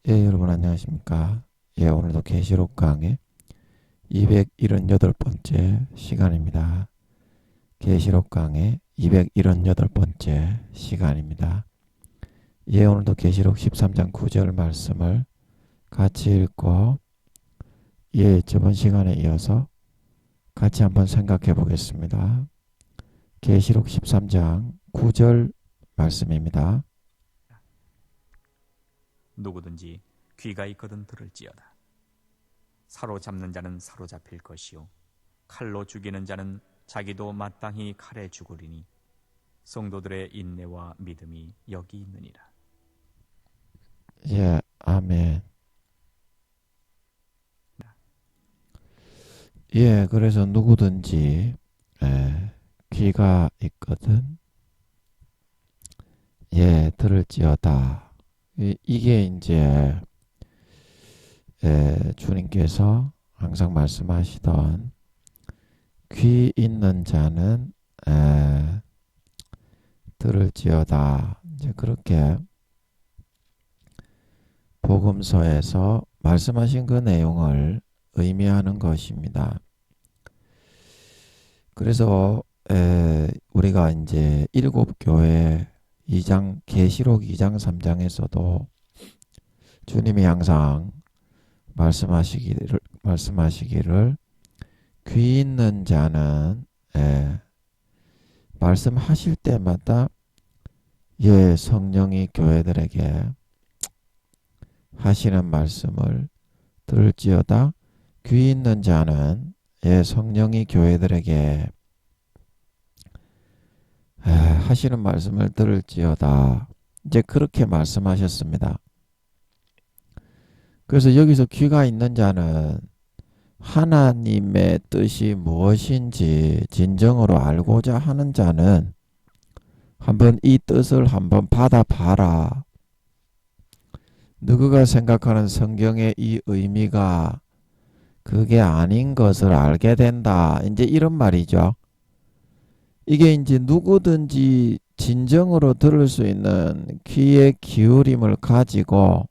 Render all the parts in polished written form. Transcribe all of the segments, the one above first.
예, 여러분 안녕하십니까? 예, 오늘도 계시록 강의 278번째 시간입니다. 계시록 강의 278번째 시간입니다. 예, 오늘도 계시록 13장 9절 말씀을 같이 읽고 예, 저번 시간에 이어서 같이 한번 생각해 보겠습니다. 계시록 13장 9절 말씀입니다. 누구든지 귀가 있거든 들을지어다. 사로잡는 자는 사로잡힐 것이요 칼로 죽이는 자는 자기도 마땅히 칼에 죽으리니 성도들의 인내와 믿음이 여기 있느니라. 예, 아멘. 예, 그래서 누구든지 귀가 있거든 예, 들을지어다. 이게 이제 주님께서 항상 말씀하시던 귀 있는 자는 들을지어다. 이제 그렇게 복음서에서 말씀하신 그 내용을 의미하는 것입니다. 그래서 우리가 이제 일곱 교회 2장 계시록 2장 3장에서도 주님이 항상 말씀하시기를 귀 있는 자는 말씀하실 때마다 예, 성령이 교회들에게 하시는 말씀을 들을지어다. 귀 있는 자는 예, 성령이 교회들에게 하시는 말씀을 들을지어다. 이제 그렇게 말씀하셨습니다. 그래서 여기서 귀가 있는 자는 하나님의 뜻이 무엇인지 진정으로 알고자 하는 자는 한번 이 뜻을 한번 받아봐라. 너희가 생각하는 성경의 이 의미가 그게 아닌 것을 알게 된다. 이제 이런 말이죠. 이게 이제 누구든지 진정으로 들을 수 있는 귀의 기울임을 가지고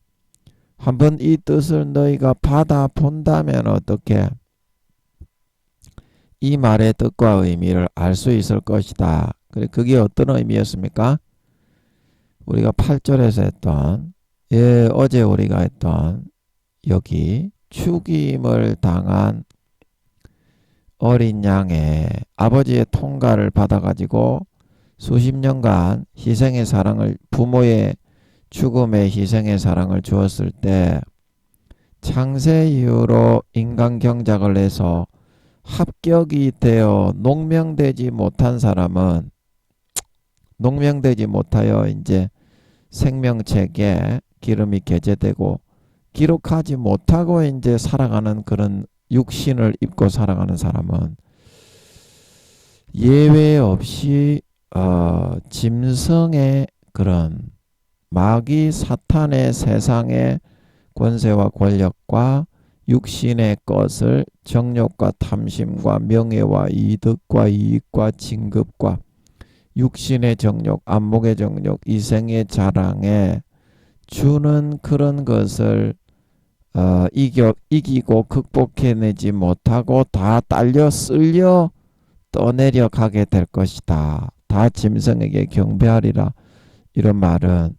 한번 이 뜻을 너희가 받아본다면 어떻게 이 말의 뜻과 의미를 알 수 있을 것이다. 그게 어떤 의미였습니까? 우리가 8절에서 했던 어제 우리가 했던 여기 죽임을 당한 어린 양의 아버지의 통가를 받아가지고 수십 년간 희생의 사랑을 부모의 죽음의 희생의 사랑을 주었을 때 창세 이후로 인간 경작을 해서 합격이 되어 농명되지 못한 사람은 농명되지 못하여 이제 생명책에 기름이 게재되고 기록하지 못하고 이제 살아가는 그런 육신을 입고 살아가는 사람은 예외 없이 짐승의 그런 마귀 사탄의 세상의 권세와 권력과 육신의 것을 정욕과 탐심과 명예와 이득과 이익과 진급과 육신의 정욕, 안목의 정욕, 이생의 자랑에 주는 그런 것을 이기고 극복해내지 못하고 다 딸려 쓸려 떠내려 가게 될 것이다. 다 짐승에게 경배하리라. 이런 말은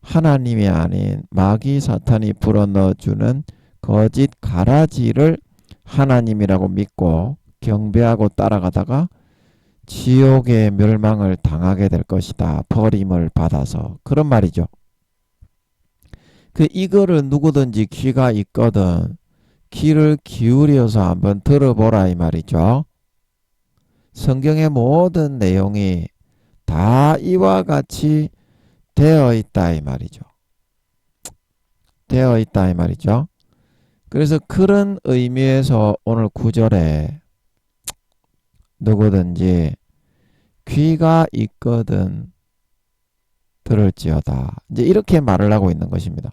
하나님이 아닌 마귀 사탄이 불어넣어주는 거짓 가라지를 하나님이라고 믿고 경배하고 따라가다가 지옥의 멸망을 당하게 될 것이다. 버림을 받아서. 그런 말이죠. 이거를 누구든지 귀가 있거든 귀를 기울여서 한번 들어보라 이 말이죠. 성경의 모든 내용이 다 이와 같이 되어 있다 이 말이죠. 되어 있다 이 말이죠. 그래서 그런 의미에서 오늘 9절에 누구든지 귀가 있거든 들을지어다. 이제 이렇게 말을 하고 있는 것입니다.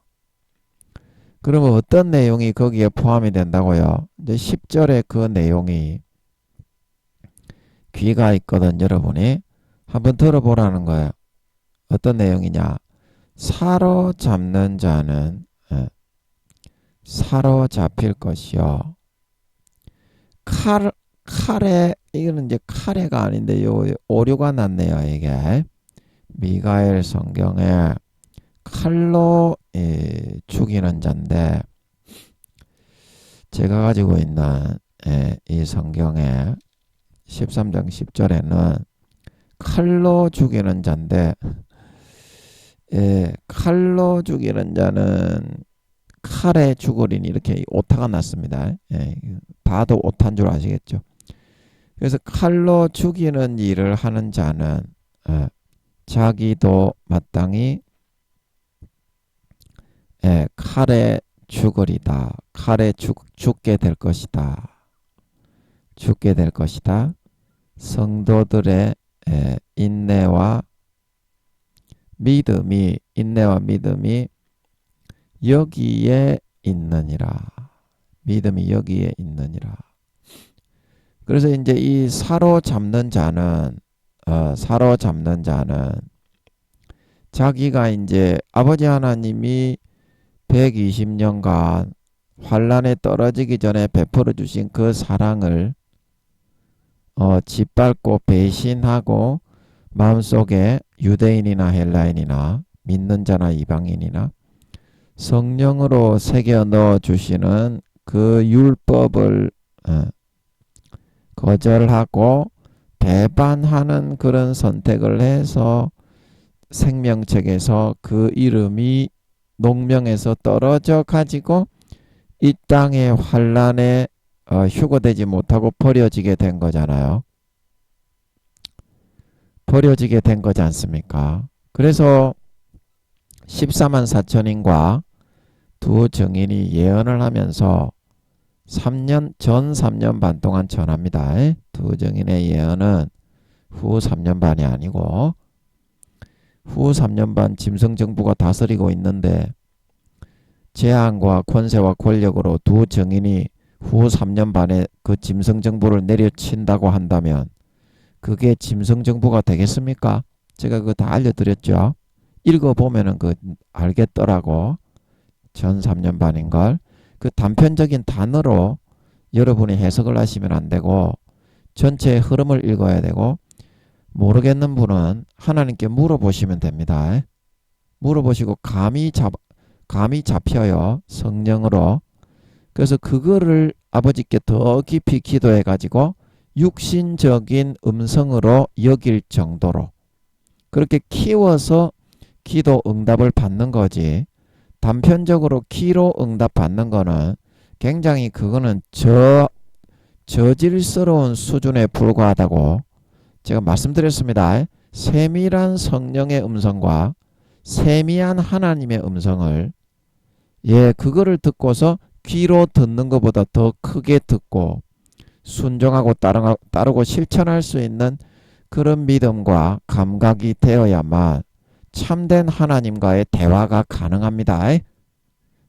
그러면 어떤 내용이 거기에 포함이 된다고요? 이제 10절에 그 내용이 귀가 있거든 여러분이 한번 들어보라는 거예요. 어떤 내용이냐? 사로잡는 자는 사로잡힐 것이요. 칼에, 이거는 이제 카레가 아닌데, 요, 오류가 났네요, 이게. 미가엘 성경에 칼로 죽이는 자인데, 제가 가지고 있는 이 성경에 13장 10절에는 칼로 죽이는 자인데, 칼로 죽이는 자는 칼에 죽으리니 이렇게 오타가 났습니다. 봐도 오타인 줄 아시겠죠? 그래서 칼로 죽이는 일을 하는 자는 자기도 마땅히 칼에 죽으리다. 칼에 죽게 될 것이다. 죽게 될 것이다. 성도들의 인내와 믿음이 여기에 있느니라. 믿음이 여기에 있느니라. 그래서 이제 이 사로잡는 자는 자기가 이제 아버지 하나님이 120년간 환란에 떨어지기 전에 베풀어 주신 그 사랑을 짓밟고 배신하고 마음속에 유대인이나 헬라인이나 믿는 자나 이방인이나 성령으로 새겨 넣어 주시는 그 율법을 거절하고 배반하는 그런 선택을 해서 생명책에서 그 이름이 농명에서 떨어져 가지고 이 땅의 환란에 휴거되지 못하고 버려지게 된 거잖아요. 버려지게 된 거지 않습니까? 그래서 14만 4천인과 두 증인이 예언을 하면서 3년 반 동안 전합니다. 두 증인의 예언은 후 3년 반이 아니고 후 3년 반 짐승정부가 다스리고 있는데 재앙과 권세와 권력으로 두 증인이 후 3년 반에 그 짐승정부를 내려친다고 한다면 그게 짐승정부가 되겠습니까? 제가 그거 다 알려드렸죠. 읽어보면은 그 알겠더라고. 전 3년 반인걸. 그 단편적인 단어로 여러분이 해석을 하시면 안 되고 전체의 흐름을 읽어야 되고 모르겠는 분은 하나님께 물어보시면 됩니다. 물어보시고 감이 잡혀요. 성령으로. 그래서 그거를 아버지께 더 깊이 기도해 가지고 육신적인 음성으로 여길 정도로 그렇게 키워서 기도 응답을 받는 거지. 단편적으로 기로 응답 받는 거는 굉장히 그거는 저질스러운 수준에 불과하다고 제가 말씀드렸습니다. 세밀한 성령의 음성과 세미한 하나님의 음성을 그거를 듣고서 귀로 듣는 것보다 더 크게 듣고 순종하고 따르고 실천할 수 있는 그런 믿음과 감각이 되어야만 참된 하나님과의 대화가 가능합니다.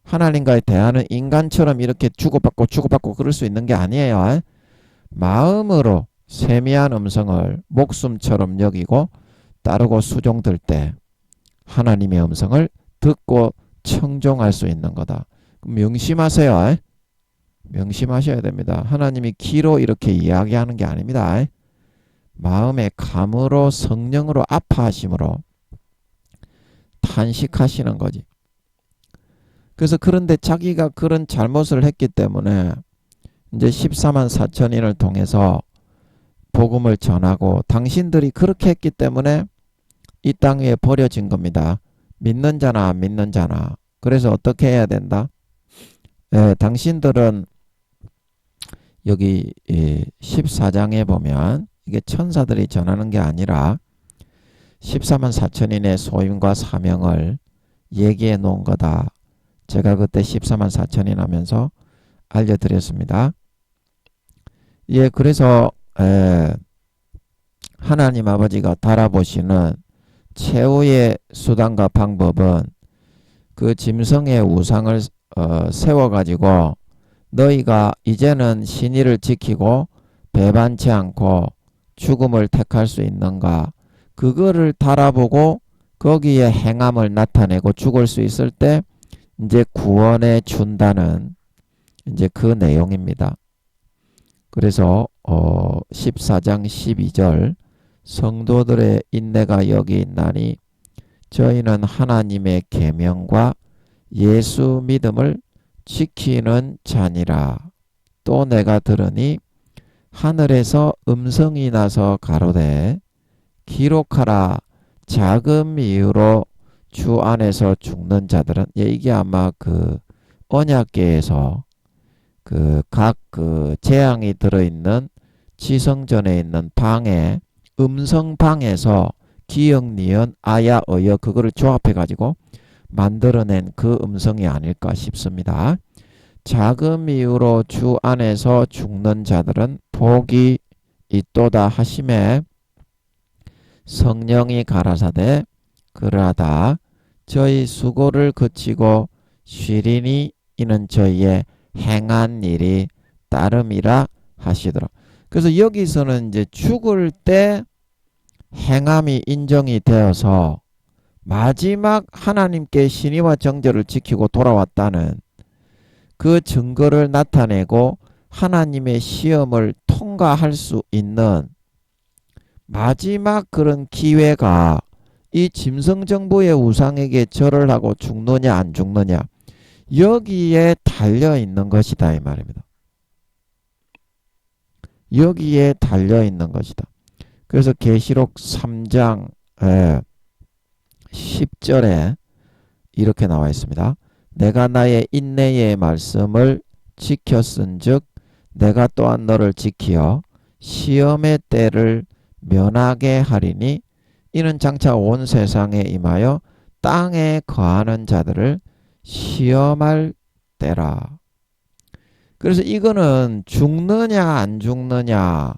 하나님과의 대화는 인간처럼 이렇게 주고받고 그럴 수 있는 게 아니에요. 마음으로 세미한 음성을 목숨처럼 여기고 따르고 수종들 때 하나님의 음성을 듣고 청종할 수 있는 거다. 명심하세요. 명심하셔야 됩니다. 하나님이 귀로 이렇게 이야기하는 게 아닙니다. 마음의 감으로 성령으로 아파하심으로 탄식하시는 거지. 그래서 그런데 자기가 그런 잘못을 했기 때문에 이제 14만 4천인을 통해서 복음을 전하고 당신들이 그렇게 했기 때문에 이 땅 위에 버려진 겁니다. 믿는 자나 안 믿는 자나. 그래서 어떻게 해야 된다? 당신들은 여기 14장에 보면 이게 천사들이 전하는 게 아니라 14만 4천인의 소임과 사명을 얘기해 놓은 거다. 제가 그때 14만 4천인 하면서 알려드렸습니다. 그래서 하나님 아버지가 달아보시는 최후의 수단과 방법은 그 짐승의 우상을 세워가지고 너희가 이제는 신의를 지키고 배반치 않고 죽음을 택할 수 있는가, 그거를 달아보고 거기에 행함을 나타내고 죽을 수 있을 때 이제 구원해 준다는 이제 그 내용입니다. 그래서 14장 12절 성도들의 인내가 여기 있나니 저희는 하나님의 계명과 예수 믿음을 지키는 자니라. 또 내가 들으니 하늘에서 음성이 나서 가로되 기록하라 작은 이유로 주 안에서 죽는 자들은 이게 아마 그 언약궤에서 각 재앙이 들어있는 지성전에 있는 방에 음성방에서 기역, 니은, 아야, 어여 그거를 조합해 가지고 만들어낸 그 음성이 아닐까 싶습니다. 작은 이유로 주 안에서 죽는 자들은 복이 있도다 하심에 성령이 가라사대 그러하다 저희 수고를 그치고 쉬리니 이는 저희의 행한 일이 따름이라 하시더라. 그래서 여기서는 이제 죽을 때 행함이 인정이 되어서 마지막 하나님께 신의와 정절을 지키고 돌아왔다는 그 증거를 나타내고 하나님의 시험을 통과할 수 있는 마지막 그런 기회가 이 짐승정부의 우상에게 절을 하고 죽느냐 안 죽느냐 여기에 달려 있는 것이다 이 말입니다. 여기에 달려 있는 것이다. 그래서 계시록 3장 10절에 이렇게 나와 있습니다. 내가 나의 인내의 말씀을 지켰은즉 내가 또한 너를 지키어 시험의 때를 면하게 하리니 이는 장차 온 세상에 임하여 땅에 거하는 자들을 시험할 때라. 그래서 이거는 죽느냐 안 죽느냐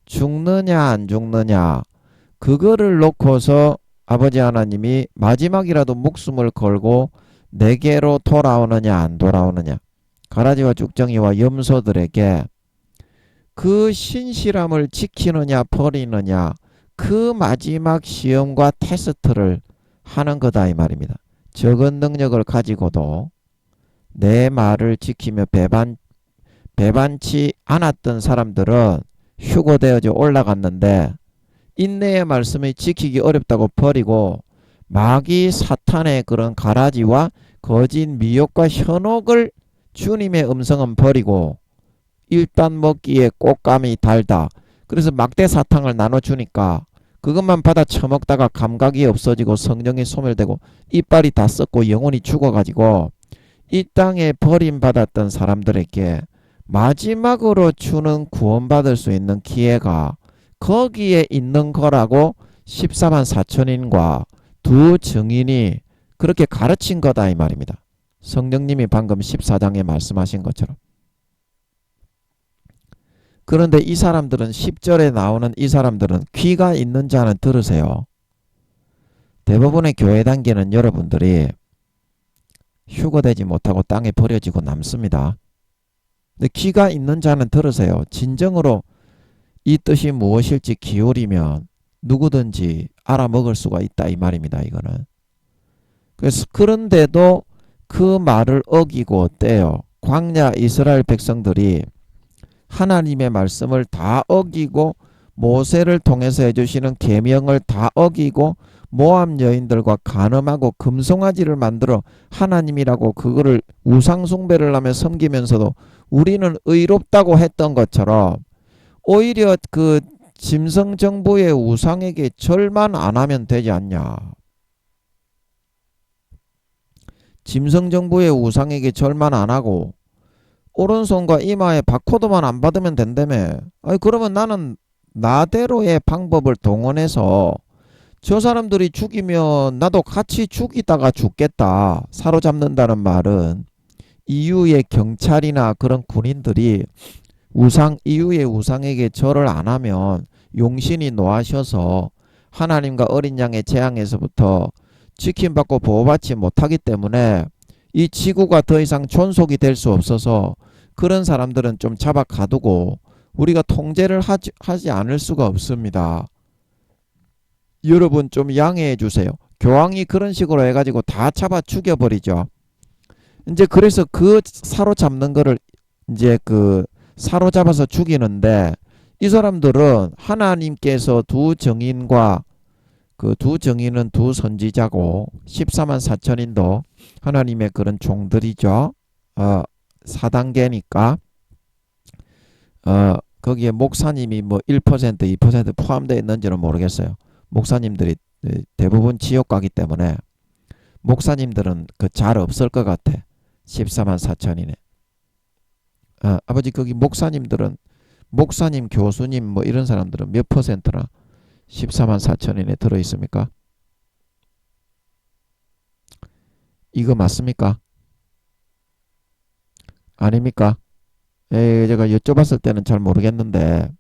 안 죽느냐 그거를 놓고서 아버지 하나님이 마지막이라도 목숨을 걸고 내게로 돌아오느냐 안 돌아오느냐 가라지와 쭉정이와 염소들에게 그 신실함을 지키느냐 버리느냐 그 마지막 시험과 테스트를 하는 거다 이 말입니다. 적은 능력을 가지고도 내 말을 지키며 배반치 않았던 사람들은 휴고되어져 올라갔는데 인내의 말씀을 지키기 어렵다고 버리고 마귀 사탄의 그런 가라지와 거짓 미혹과 현혹을 주님의 음성은 버리고 일단 먹기에 꽃감이 달다. 그래서 막대 사탕을 나눠주니까 그것만 받아 처먹다가 감각이 없어지고 성령이 소멸되고 이빨이 다 썩고 영혼이 죽어가지고 이 땅에 버림받았던 사람들에게 마지막으로 주는 구원받을 수 있는 기회가 거기에 있는 거라고 14만 4천인과 두 증인이 그렇게 가르친 거다 이 말입니다. 성령님이 방금 14장에 말씀하신 것처럼. 그런데 이 사람들은 10절에 나오는 이 사람들은 귀가 있는 자는 들으세요. 대부분의 교회 단계는 여러분들이 휴거되지 못하고 땅에 버려지고 남습니다. 근데 귀가 있는 자는 들으세요. 진정으로 이 뜻이 무엇일지 기울이면 누구든지 알아먹을 수가 있다 이 말입니다. 이거는. 그래서 그런데도 그 말을 어기고 떼요. 광야 이스라엘 백성들이 하나님의 말씀을 다 어기고 모세를 통해서 해주시는 계명을 다 어기고 모압 여인들과 간음하고 금송아지를 만들어 하나님이라고 그거를 우상숭배를 하며 섬기면서도 우리는 의롭다고 했던 것처럼 오히려 그 짐승정부의 우상에게 절만 안 하면 되지 않냐. 짐승정부의 우상에게 절만 안 하고 오른손과 이마에 바코드만 안 받으면 된다며. 아니 그러면 나는 나대로의 방법을 동원해서 저 사람들이 죽이면 나도 같이 죽이다가 죽겠다. 사로잡는다는 말은 이유의 경찰이나 그런 군인들이 이유의 우상에게 절을 안 하면 용신이 노하셔서 하나님과 어린 양의 재앙에서부터 지킴받고 보호받지 못하기 때문에 이 지구가 더 이상 존속이 될 수 없어서 그런 사람들은 좀 잡아 가두고 우리가 통제를 하지 않을 수가 없습니다. 여러분 좀 양해해 주세요. 교황이 그런 식으로 해가지고 다 잡아 죽여버리죠. 이제 그래서 그 사로잡는 거를 이제 그 사로잡아서 죽이는데, 이 사람들은 하나님께서 두 정인과 그 두 정인은 두 선지자고 14만 4천인도 하나님의 그런 종들이죠. 4단계니까 거기에 목사님이 뭐 1%, 2% 포함되어 있는지는 모르겠어요. 목사님들이 대부분 지옥 가기 때문에 목사님들은 그 잘 없을 것 같아. 14만 4천이네. 아버지 거기 목사님들은 목사님, 교수님 뭐 이런 사람들은 몇 퍼센트나 14만 4천인에 들어있습니까? 이거 맞습니까? 아닙니까? 제가 여쭤봤을 때는 잘 모르겠는데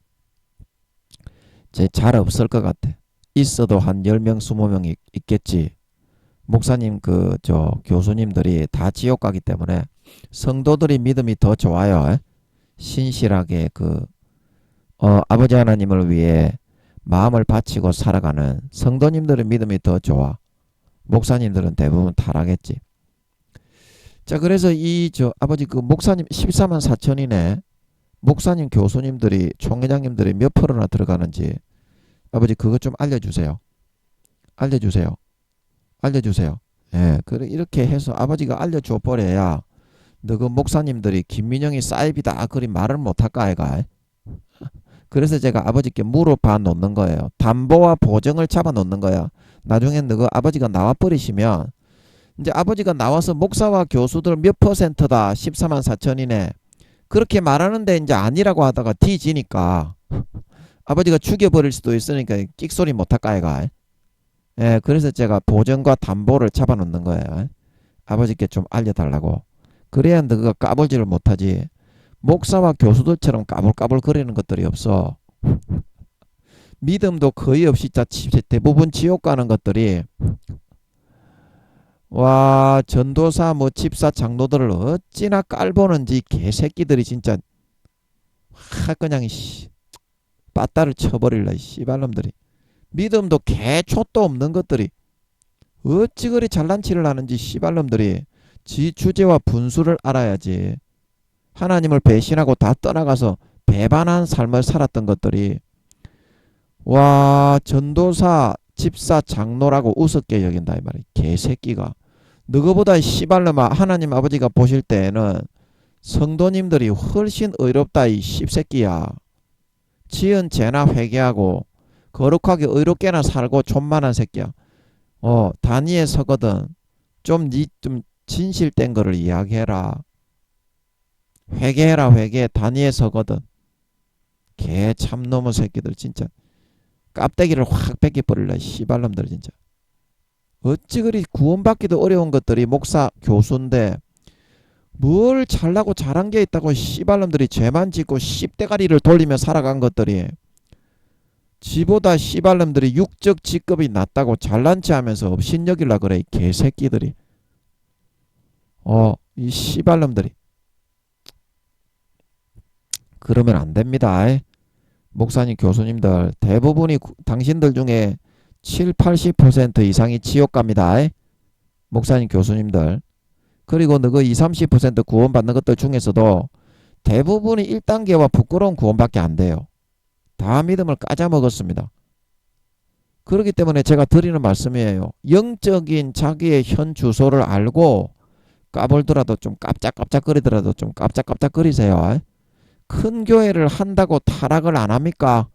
잘 없을 것 같아. 있어도 한 10명, 20명 있겠지. 목사님 교수님들이 다 지옥 가기 때문에 성도들이 믿음이 더 좋아요. 신실하게 아버지 하나님을 위해 마음을 바치고 살아가는 성도님들의 믿음이 더 좋아. 목사님들은 대부분 타락했지. 자, 그래서 아버지 목사님 14만 4천이네. 목사님, 교수님들이, 총회장님들이 몇 프로나 들어가는지 아버지 그거 좀 알려주세요. 알려주세요. 알려주세요. 예, 그래 이렇게 해서 아버지가 알려줘 버려야 너 그 목사님들이 김민영이 사이비다 그리 말을 못할까 아이가. 그래서 제가 아버지께 물어봐 놓는 거예요. 담보와 보증을 잡아 놓는 거야. 나중에 너 아버지가 나와 버리시면 이제 아버지가 나와서 목사와 교수들 몇 퍼센트다 14만 4천이네 그렇게 말하는데 이제 아니라고 하다가 뒤지니까 아버지가 죽여버릴 수도 있으니까 끽소리 못할까 아이가. 예, 그래서 제가 보증과 담보를 잡아 놓는 거예요. 아버지께 좀 알려달라고. 그래야 너가 까불지를 못하지. 목사와 교수들처럼 까불까불 거리는 것들이 없어. 믿음도 거의 없이 대부분 지옥 가는 것들이 와 전도사 뭐 집사 장로들을 어찌나 깔보는지 개새끼들이 진짜 그냥 빠따를 쳐버릴라 씨발놈들이. 믿음도 개초도 없는 것들이 어찌 그리 잘난 치를 하는지 씨발놈들이. 지 주제와 분수를 알아야지. 하나님을 배신하고 다 떠나가서 배반한 삶을 살았던 것들이 와 전도사 집사 장로라고 우습게 여긴다 이 말이야. 개새끼가. 너거보다 씨발놈아 하나님 아버지가 보실 때에는 성도님들이 훨씬 의롭다 이 씹새끼야. 지은 죄나 회개하고 거룩하게 의롭게나 살고 존만한 새끼야. 단위에 서거든. 좀 진실된 거를 이야기해라. 회개해라 회개. 단위에 서거든. 개 참놈의 새끼들 진짜. 깝대기를 확 뺏겨버릴라 씨발놈들 진짜. 어찌 그리 구원받기도 어려운 것들이 목사 교수인데 뭘 잘나고 잘한 게 있다고 씨발놈들이 죄만 짓고 씹대가리를 돌리며 살아간 것들이 지보다 씨발놈들이 육적 직급이 낮다고 잘난 체 하면서 업신여길라 그래 이 개새끼들이. 이 씨발놈들이. 그러면 안 됩니다. 목사님 교수님들 대부분이 당신들 중에 7, 80% 이상이 지옥 갑니다. 목사님 교수님들. 그리고 너그 20, 30% 구원받는 것들 중에서도 대부분이 1단계와 부끄러운 구원밖에 안 돼요. 다 믿음을 까자먹었습니다. 그렇기 때문에 제가 드리는 말씀이에요. 영적인 자기의 현 주소를 알고 까불더라도 좀 깜짝깜짝거리더라도 좀 깜짝깜짝거리세요. 큰 교회를 한다고 타락을 안 합니까?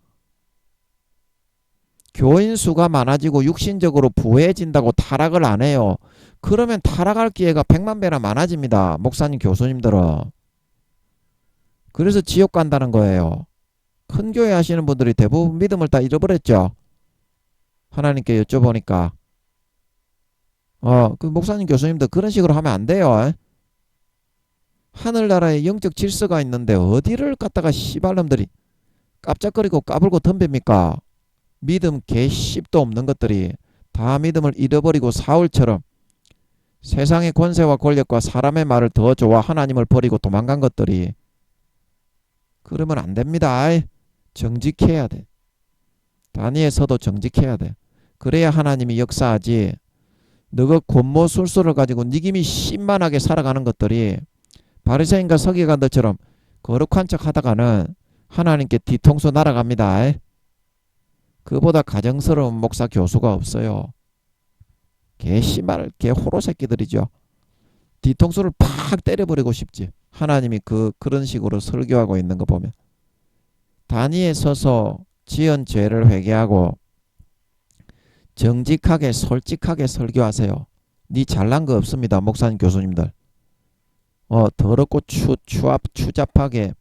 교인 수가 많아지고 육신적으로 부해진다고 타락을 안 해요. 그러면 타락할 기회가 100만 배나 많아집니다. 목사님 교수님들은. 그래서 지옥 간다는 거예요. 큰 교회 하시는 분들이 대부분 믿음을 다 잃어버렸죠. 하나님께 여쭤보니까 그 목사님 교수님들 그런 식으로 하면 안 돼요. 하늘나라에 영적 질서가 있는데 어디를 갖다가 씨발놈들이 깜짝거리고 까불고 덤빕니까? 믿음 개씹도 없는 것들이 다 믿음을 잃어버리고 사울처럼 세상의 권세와 권력과 사람의 말을 더 좋아 하나님을 버리고 도망간 것들이. 그러면 안 됩니다. 정직해야 돼. 단위에서도 정직해야 돼. 그래야 하나님이 역사하지. 너가 권모술수를 가지고 니김이 신만하게 살아가는 것들이 바리새인과 서기관들처럼 거룩한 척 하다가는 하나님께 뒤통수 날아갑니다. 그보다 가정스러운 목사 교수가 없어요. 개 씨발 개 호로 새끼들이죠. 뒤통수를 팍 때려버리고 싶지. 하나님이 그런 식으로 설교하고 있는 거 보면. 단위에 서서 지은 죄를 회개하고 정직하게 솔직하게 설교하세요. 니 잘난 거 없습니다. 목사님 교수님들. 더럽고 추잡하게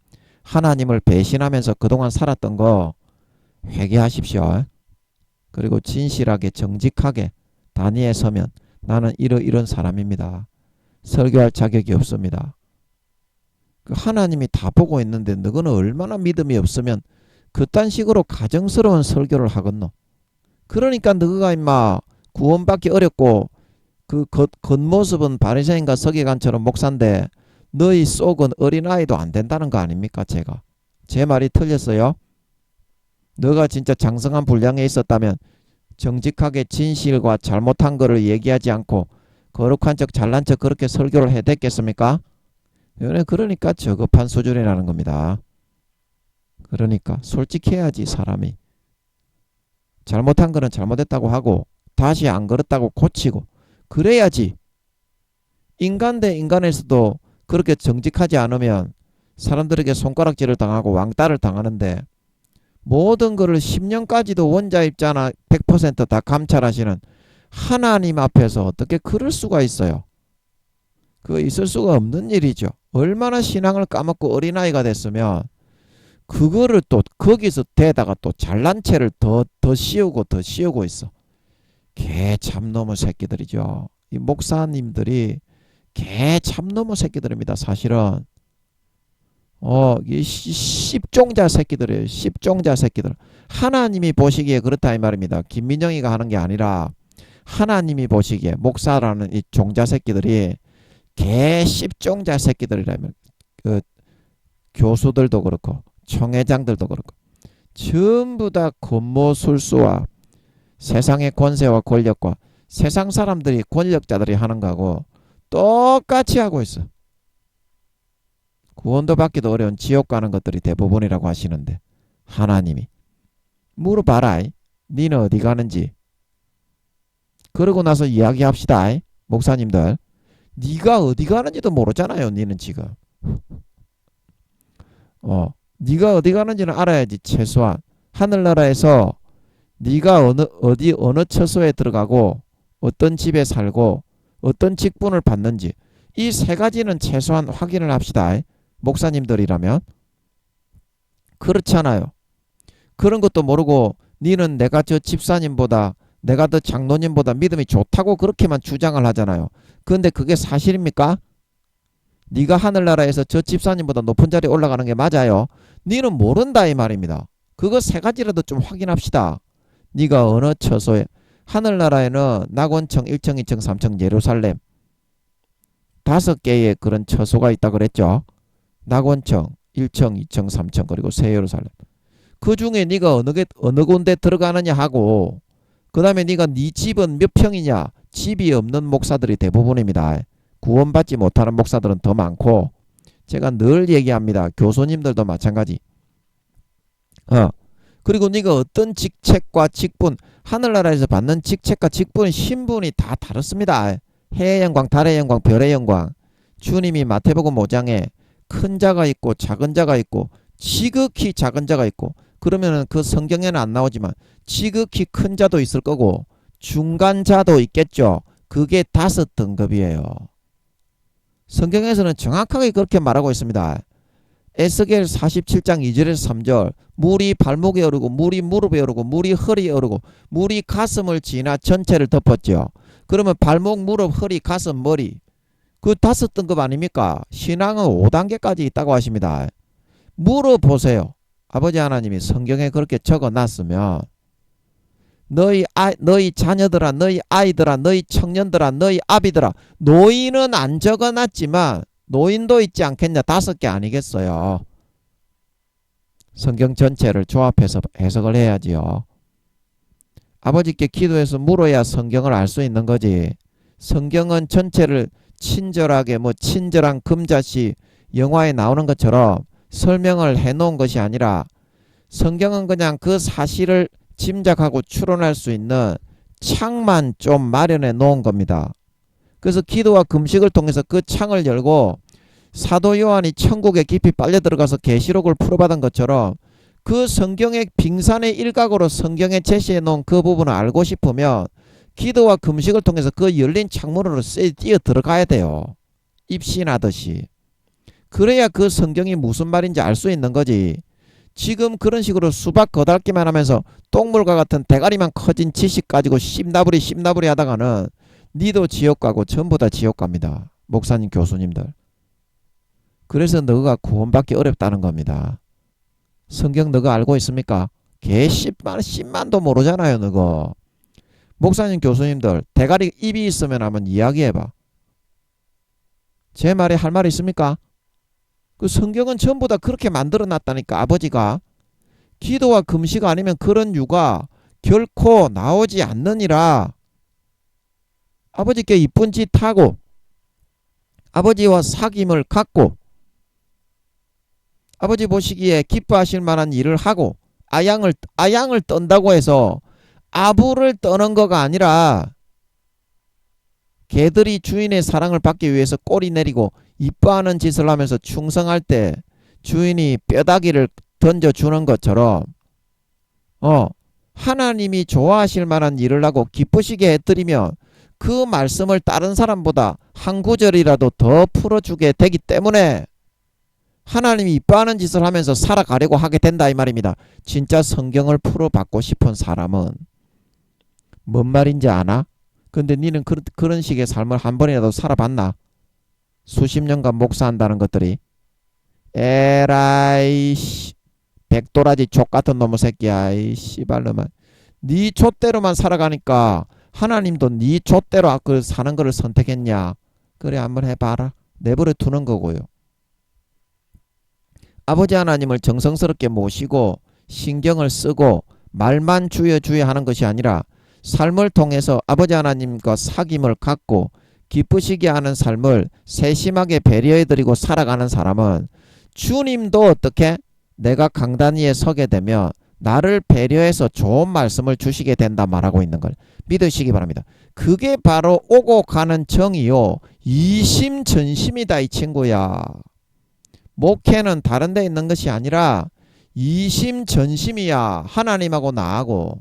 하나님을 배신하면서 그동안 살았던 거 회개하십시오. 그리고 진실하게 정직하게 단위에 서면 나는 이런 사람입니다. 설교할 자격이 없습니다. 하나님이 다 보고 있는데 너는 얼마나 믿음이 없으면 그딴 식으로 가정스러운 설교를 하겠노. 그러니까 너가 임마 구원받기 어렵고 그 겉모습은 바리새인과 서기관처럼 목사인데 너희 속은 어린아이도 안 된다는 거 아닙니까? 제 말이 틀렸어요? 너가 진짜 장성한 분량에 있었다면 정직하게 진실과 잘못한 거를 얘기하지 않고 거룩한 척 잘난 척 그렇게 설교를 해댔겠습니까? 그러니까 저급한 수준이라는 겁니다. 그러니까 솔직해야지 사람이. 잘못한 거는 잘못했다고 하고 다시 안 그렇다고 고치고 그래야지. 인간 대 인간에서도 그렇게 정직하지 않으면 사람들에게 손가락질을 당하고 왕따를 당하는데 모든 것을 10년까지도 원자입자나 100%다 감찰하시는 하나님 앞에서 어떻게 그럴 수가 있어요? 그거 있을 수가 없는 일이죠. 얼마나 신앙을 까먹고 어린아이가 됐으면 그거를 또 거기서 대다가 또 잘난 체를 더 씌우고 있어. 개 참놈의 새끼들이죠. 이 목사님들이 개 참놈의 새끼들입니다. 사실은 이 십종자 새끼들이에요. 십종자 새끼들. 하나님이 보시기에 그렇다 이 말입니다. 김민영이가 하는 게 아니라 하나님이 보시기에 목사라는 이 종자 새끼들이 개 십종자 새끼들이라면 교수들도 그렇고 총회장들도 그렇고 전부 다 권모술수와 세상의 권세와 권력과 세상 사람들이 권력자들이 하는 거하고 똑같이 하고 있어. 구원도 받기도 어려운 지옥 가는 것들이 대부분이라고 하시는데 하나님이 물어봐라. 니는 어디 가는지. 그러고 나서 이야기합시다. 목사님들. 니가 어디 가는지도 모르잖아요. 니는 지금. 니가 어디 가는지는 알아야지. 최소한 하늘나라에서 니가 어느 처소에 들어가고 어떤 집에 살고 어떤 직분을 받는지 이 세 가지는 최소한 확인을 합시다. 목사님들이라면. 그렇잖아요. 그런 것도 모르고 니는 내가 저 집사님보다 내가 더 장로님보다 믿음이 좋다고 그렇게만 주장을 하잖아요. 그런데 그게 사실입니까? 네가 하늘나라에서 저 집사님보다 높은 자리에 올라가는 게 맞아요. 니는 모른다 이 말입니다. 그거 세 가지라도 좀 확인합시다. 네가 어느 처소에. 하늘나라에는 낙원청 1층 2층 3층 예루살렘 5개의 그런 처소가 있다 그랬죠. 낙원청 1층 2층 3층 그리고 새 예루살렘. 그 중에 네가 어느 군데 들어가느냐 하고 그 다음에 네가 네 집은 몇 평이냐. 집이 없는 목사들이 대부분입니다. 구원받지 못하는 목사들은 더 많고 제가 늘 얘기합니다. 교수님들도 마찬가지. 그리고 네가 어떤 직책과 직분 하늘나라에서 받는 직책과 직분 신분이 다 다릅니다. 해의 영광 달의 영광 별의 영광. 주님이 마태복음 5장에 큰 자가 있고 작은 자가 있고 지극히 작은 자가 있고 그러면은 그 성경에는 안 나오지만 지극히 큰 자도 있을 거고 중간 자도 있겠죠. 그게 5등급이에요. 성경에서는 정확하게 그렇게 말하고 있습니다. 에스겔 47장 2절에서 3절 물이 발목에 오르고 물이 무릎에 오르고 물이 허리에 오르고 물이 가슴을 지나 전체를 덮었죠. 그러면 발목, 무릎, 허리, 가슴, 머리 그 5등급 아닙니까? 신앙은 5단계까지 있다고 하십니다. 물어보세요. 아버지 하나님이 성경에 그렇게 적어놨으면 너희 자녀들아, 너희 아이들아, 너희 청년들아, 너희 아비들아. 노인은 안 적어놨지만 노인도 있지 않겠냐. 5개 아니겠어요. 성경 전체를 조합해서 해석을 해야지요. 아버지께 기도해서 물어야 성경을 알 수 있는 거지. 성경은 전체를 친절하게 친절한 금자씨 영화에 나오는 것처럼 설명을 해놓은 것이 아니라 성경은 그냥 그 사실을 짐작하고 추론할 수 있는 창만 좀 마련해 놓은 겁니다. 그래서 기도와 금식을 통해서 그 창을 열고 사도 요한이 천국에 깊이 빨려 들어가서 계시록을 풀어받은 것처럼 그 성경의 빙산의 일각으로 성경에 제시해 놓은 그 부분을 알고 싶으면 기도와 금식을 통해서 그 열린 창문으로 뛰어 들어가야 돼요. 입신하듯이. 그래야 그 성경이 무슨 말인지 알 수 있는 거지. 지금 그런 식으로 수박 거달기만 하면서 똥물과 같은 대가리만 커진 지식 가지고 씹나부리 하다가는 니도 지옥 가고 전부 다 지옥 갑니다. 목사님 교수님들. 그래서 너가 구원받기 어렵다는 겁니다. 성경 너가 알고 있습니까? 개 10만도 모르잖아요. 너가. 목사님 교수님들 대가리 입이 있으면 한번 이야기해봐. 제 말에 할 말 있습니까? 그 성경은 전부 다 그렇게 만들어 놨다니까. 아버지가 기도와 금식 아니면 그런 유가 결코 나오지 않느니라. 아버지께 이쁜 짓 하고 아버지와 사귐을 갖고 아버지 보시기에 기뻐하실 만한 일을 하고 아양을 떤다고 해서 아부를 떠는 거가 아니라 개들이 주인의 사랑을 받기 위해서 꼬리 내리고 이뻐하는 짓을 하면서 충성할 때 주인이 뼈다귀를 던져주는 것처럼 하나님이 좋아하실 만한 일을 하고 기쁘시게 해드리면 그 말씀을 다른 사람보다 한 구절이라도 더 풀어주게 되기 때문에 하나님이 이뻐하는 짓을 하면서 살아가려고 하게 된다 이 말입니다. 진짜 성경을 풀어받고 싶은 사람은 뭔 말인지 아나? 근데 니는 그런 식의 삶을 한 번이라도 살아봤나? 수십 년간 목사한다는 것들이. 에라이 씨 백도라지 족같은 놈의 새끼야. 이 씨발놈아. 니 족대로만 살아가니까 하나님도 니 족대로 사는 거를 선택했냐? 그래 한번 해봐라. 내버려 두는 거고요. 아버지 하나님을 정성스럽게 모시고 신경을 쓰고 말만 주여 하는 것이 아니라 삶을 통해서 아버지 하나님과 사귐을 갖고 기쁘시게 하는 삶을 세심하게 배려해드리고 살아가는 사람은 주님도 어떻게 내가 강단 위에 서게 되면 나를 배려해서 좋은 말씀을 주시게 된다 말하고 있는 걸 믿으시기 바랍니다. 그게 바로 오고 가는 정이요 이심전심이다 이 친구야. 목회는 다른 데 있는 것이 아니라 이심전심이야. 하나님하고 나하고.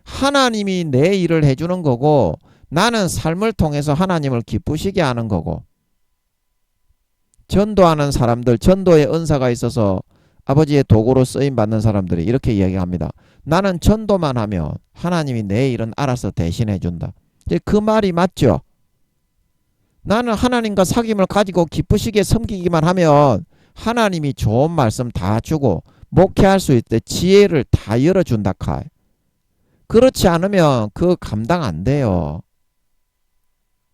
하나님이 내 일을 해주는 거고 나는 삶을 통해서 하나님을 기쁘시게 하는 거고. 전도하는 사람들, 전도의 은사가 있어서 아버지의 도구로 쓰임받는 사람들이 이렇게 이야기합니다. 나는 전도만 하면 하나님이 내 일은 알아서 대신해 준다. 그 말이 맞죠? 나는 하나님과 사귐을 가지고 기쁘시게 섬기기만 하면 하나님이 좋은 말씀 다 주고 목회할 수 있을 때 지혜를 다 열어준다 카이. 그렇지 않으면 그 감당 안 돼요.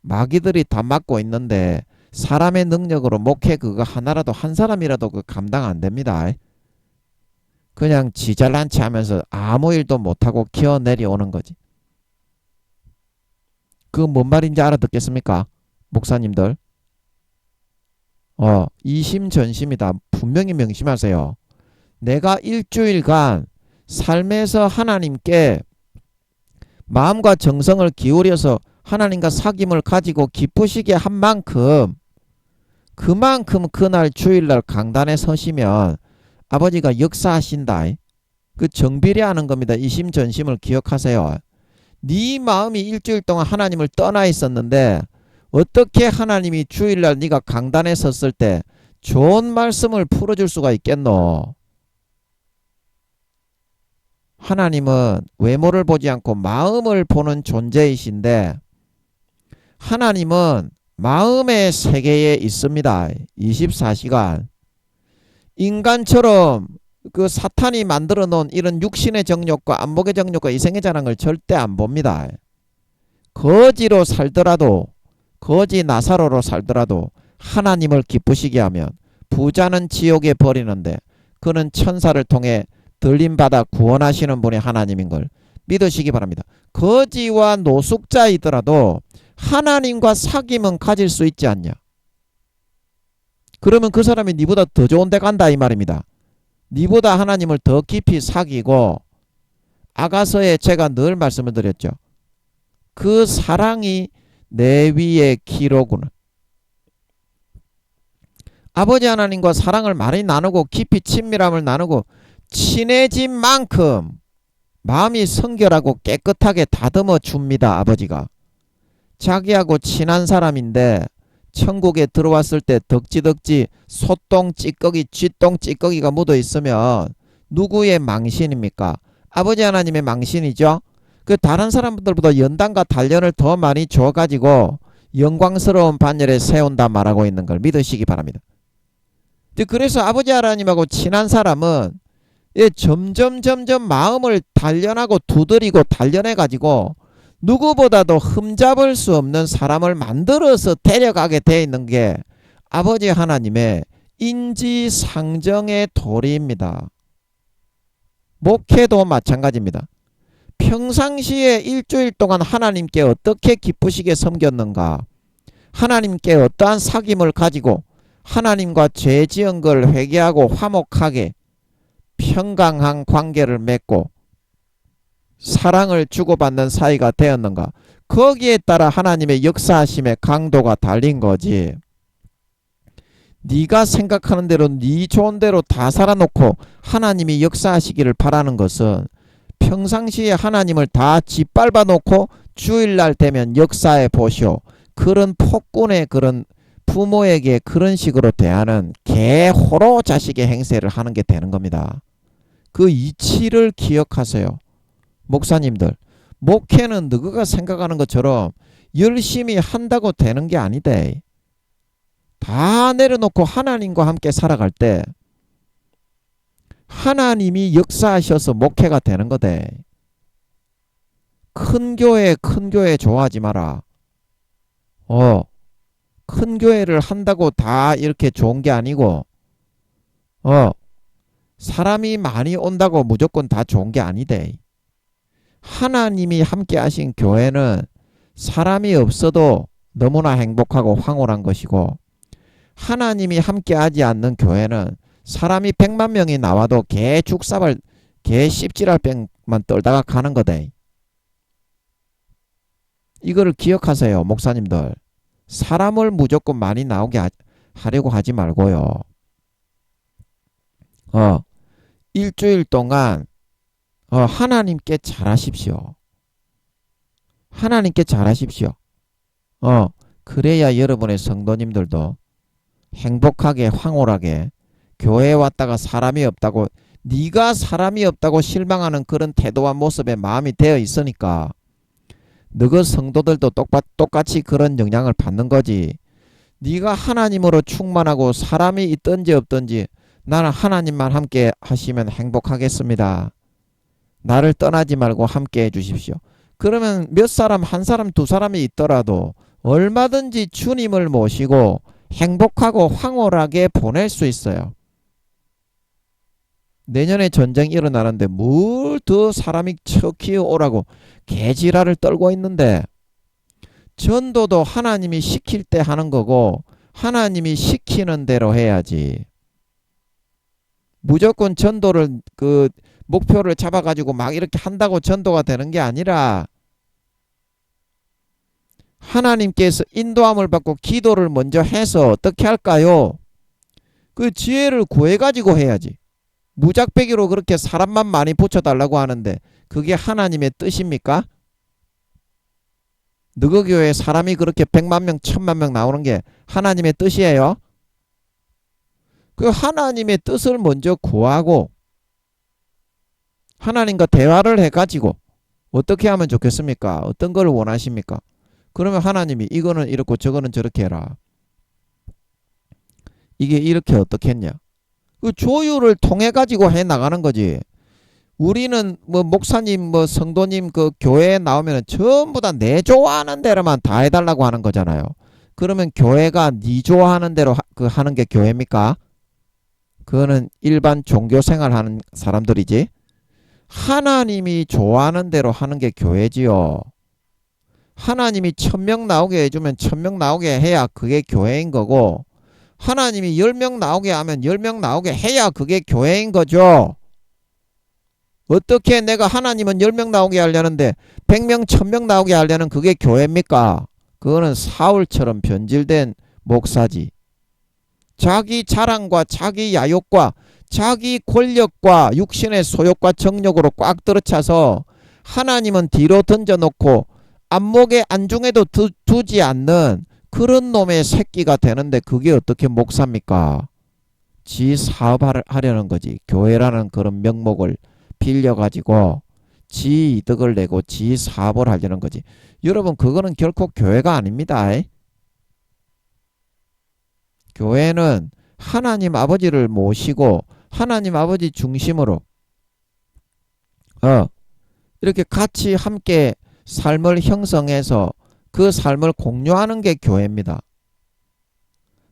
마귀들이 다 막고 있는데 사람의 능력으로 목회 그거 하나라도 한 사람이라도 그 감당 안 됩니다. 그냥 지잘난치 하면서 아무 일도 못하고 기어 내려오는 거지. 그 뭔 말인지 알아듣겠습니까? 목사님들. 이심전심이다. 분명히 명심하세요. 내가 일주일간 삶에서 하나님께 마음과 정성을 기울여서 하나님과 사귐을 가지고 기쁘시게 한 만큼 그만큼 그날 주일날 강단에 서시면 아버지가 역사하신다. 그 정비례하는 겁니다. 이심전심을 기억하세요. 네 마음이 일주일 동안 하나님을 떠나 있었는데 어떻게 하나님이 주일날 네가 강단에 섰을 때 좋은 말씀을 풀어줄 수가 있겠노? 하나님은 외모를 보지 않고 마음을 보는 존재이신데 하나님은 마음의 세계에 있습니다. 24시간. 인간처럼 그 사탄이 만들어 놓은 이런 육신의 정욕과 안목의 정욕과 이생의 자랑을 절대 안 봅니다. 거지로 살더라도 거지 나사로로 살더라도 하나님을 기쁘시게 하면 부자는 지옥에 버리는데 그는 천사를 통해 들림받아 구원하시는 분이 하나님인 걸 믿으시기 바랍니다. 거지와 노숙자이더라도 하나님과 사귐은 가질 수 있지 않냐. 그러면 그 사람이 니보다 더 좋은 데 간다 이 말입니다. 니보다 하나님을 더 깊이 사귀고, 아가서에 제가 늘 말씀을 드렸죠. 그 사랑이 내 위의 기로구나. 아버지 하나님과 사랑을 많이 나누고 깊이 친밀함을 나누고 친해진 만큼 마음이 성결하고 깨끗하게 다듬어 줍니다. 아버지가 자기하고 친한 사람인데 천국에 들어왔을 때 덕지덕지 소똥 찌꺼기 쥐똥 찌꺼기가 묻어 있으면 누구의 망신입니까? 아버지 하나님의 망신이죠. 그 다른 사람들보다 연단과 단련을 더 많이 줘가지고 영광스러운 반열에 세운다 말하고 있는 걸 믿으시기 바랍니다. 그래서 아버지 하나님하고 친한 사람은 점점 마음을 단련하고 두드리고 단련해가지고 누구보다도 흠잡을 수 없는 사람을 만들어서 데려가게 되어 있는 게 아버지 하나님의 인지상정의 도리입니다. 목회도 마찬가지입니다. 평상시에 일주일 동안 하나님께 어떻게 기쁘시게 섬겼는가, 하나님께 어떠한 사귐을 가지고 하나님과 죄 지은 걸 회개하고 화목하게 평강한 관계를 맺고 사랑을 주고받는 사이가 되었는가, 거기에 따라 하나님의 역사하심의 강도가 달린 거지. 네가 생각하는 대로 네 좋은 대로 다 살아놓고 하나님이 역사하시기를 바라는 것은 평상시에 하나님을 다 짓밟아 놓고 주일날 되면 역사해 보시오. 그런 폭군의 그런 부모에게 그런 식으로 대하는 개호로 자식의 행세를 하는 게 되는 겁니다. 그 이치를 기억하세요. 목사님들, 목회는 너희가 생각하는 것처럼 열심히 한다고 되는 게 아니대. 다 내려놓고 하나님과 함께 살아갈 때 하나님이 역사하셔서 목회가 되는 거대. 큰 교회 좋아하지 마라. 큰 교회를 한다고 다 이렇게 좋은 게 아니고, 사람이 많이 온다고 무조건 다 좋은 게 아니대. 하나님이 함께 하신 교회는 사람이 없어도 너무나 행복하고 황홀한 것이고, 하나님이 함께 하지 않는 교회는 사람이 100만 명이 나와도 개 죽사발 개 씹지랄 뺑만 떨다가 가는 거대. 이거를 기억하세요. 목사님들, 사람을 무조건 많이 나오게 하려고 하지 말고요. 일주일 동안 하나님께 잘하십시오. 하나님께 잘하십시오. 그래야 여러분의 성도님들도 행복하게 황홀하게, 교회에 왔다가 사람이 없다고, 네가 사람이 없다고 실망하는 그런 태도와 모습에 마음이 되어 있으니까 너희 성도들도 똑같이 그런 영향을 받는 거지. 네가 하나님으로 충만하고 사람이 있든지 없든지 나는 하나님만 함께 하시면 행복하겠습니다. 나를 떠나지 말고 함께 해주십시오. 그러면 몇 사람, 한 사람, 두 사람이 있더라도 얼마든지 주님을 모시고 행복하고 황홀하게 보낼 수 있어요. 내년에 전쟁이 일어나는데 뭘 더 사람이 척키어 오라고 개지랄을 떨고 있는데, 전도도 하나님이 시킬 때 하는 거고 하나님이 시키는 대로 해야지. 무조건 전도를 그 목표를 잡아가지고 막 이렇게 한다고 전도가 되는 게 아니라 하나님께서 인도함을 받고 기도를 먼저 해서 어떻게 할까요? 그 지혜를 구해가지고 해야지. 무작배기로 그렇게 사람만 많이 붙여달라고 하는데 그게 하나님의 뜻입니까? 너희 교회에 사람이 그렇게 100만 명, 1000만 명 나오는 게 하나님의 뜻이에요? 그 하나님의 뜻을 먼저 구하고 하나님과 대화를 해가지고 어떻게 하면 좋겠습니까? 어떤 걸 원하십니까? 그러면 하나님이 이거는 이렇고 저거는 저렇게 해라. 이게 이렇게 어떻게 했냐? 그 조율을 통해 가지고 해 나가는 거지. 우리는 뭐 목사님 뭐 성도님 그 교회에 나오면 전부 다 내 좋아하는 대로만 다 해달라고 하는 거잖아요. 그러면 교회가 네 좋아하는 대로 하는 게 교회입니까? 그거는 일반 종교 생활하는 사람들이지. 하나님이 좋아하는 대로 하는 게 교회지요. 하나님이 1000명 나오게 해주면 1000명 나오게 해야 그게 교회인 거고, 하나님이 10명 나오게 하면 10명 나오게 해야 그게 교회인 거죠. 어떻게 내가 하나님은 10명 나오게 하려는데 100명 1000명 나오게 하려는 그게 교회입니까? 그거는 사울처럼 변질된 목사지. 자기 자랑과 자기 야욕과 자기 권력과 육신의 소욕과 정욕으로 꽉 들어차서 하나님은 뒤로 던져놓고 안목에 안중에도 두지 않는 그런 놈의 새끼가 되는데 그게 어떻게 목사입니까? 지 사업하려는 거지. 교회라는 그런 명목을 빌려가지고 지 이득을 내고 지 사업을 하려는 거지. 여러분, 그거는 결코 교회가 아닙니다. 교회는 하나님 아버지를 모시고 하나님 아버지 중심으로 이렇게 같이 함께 삶을 형성해서 그 삶을 공유하는 게 교회입니다.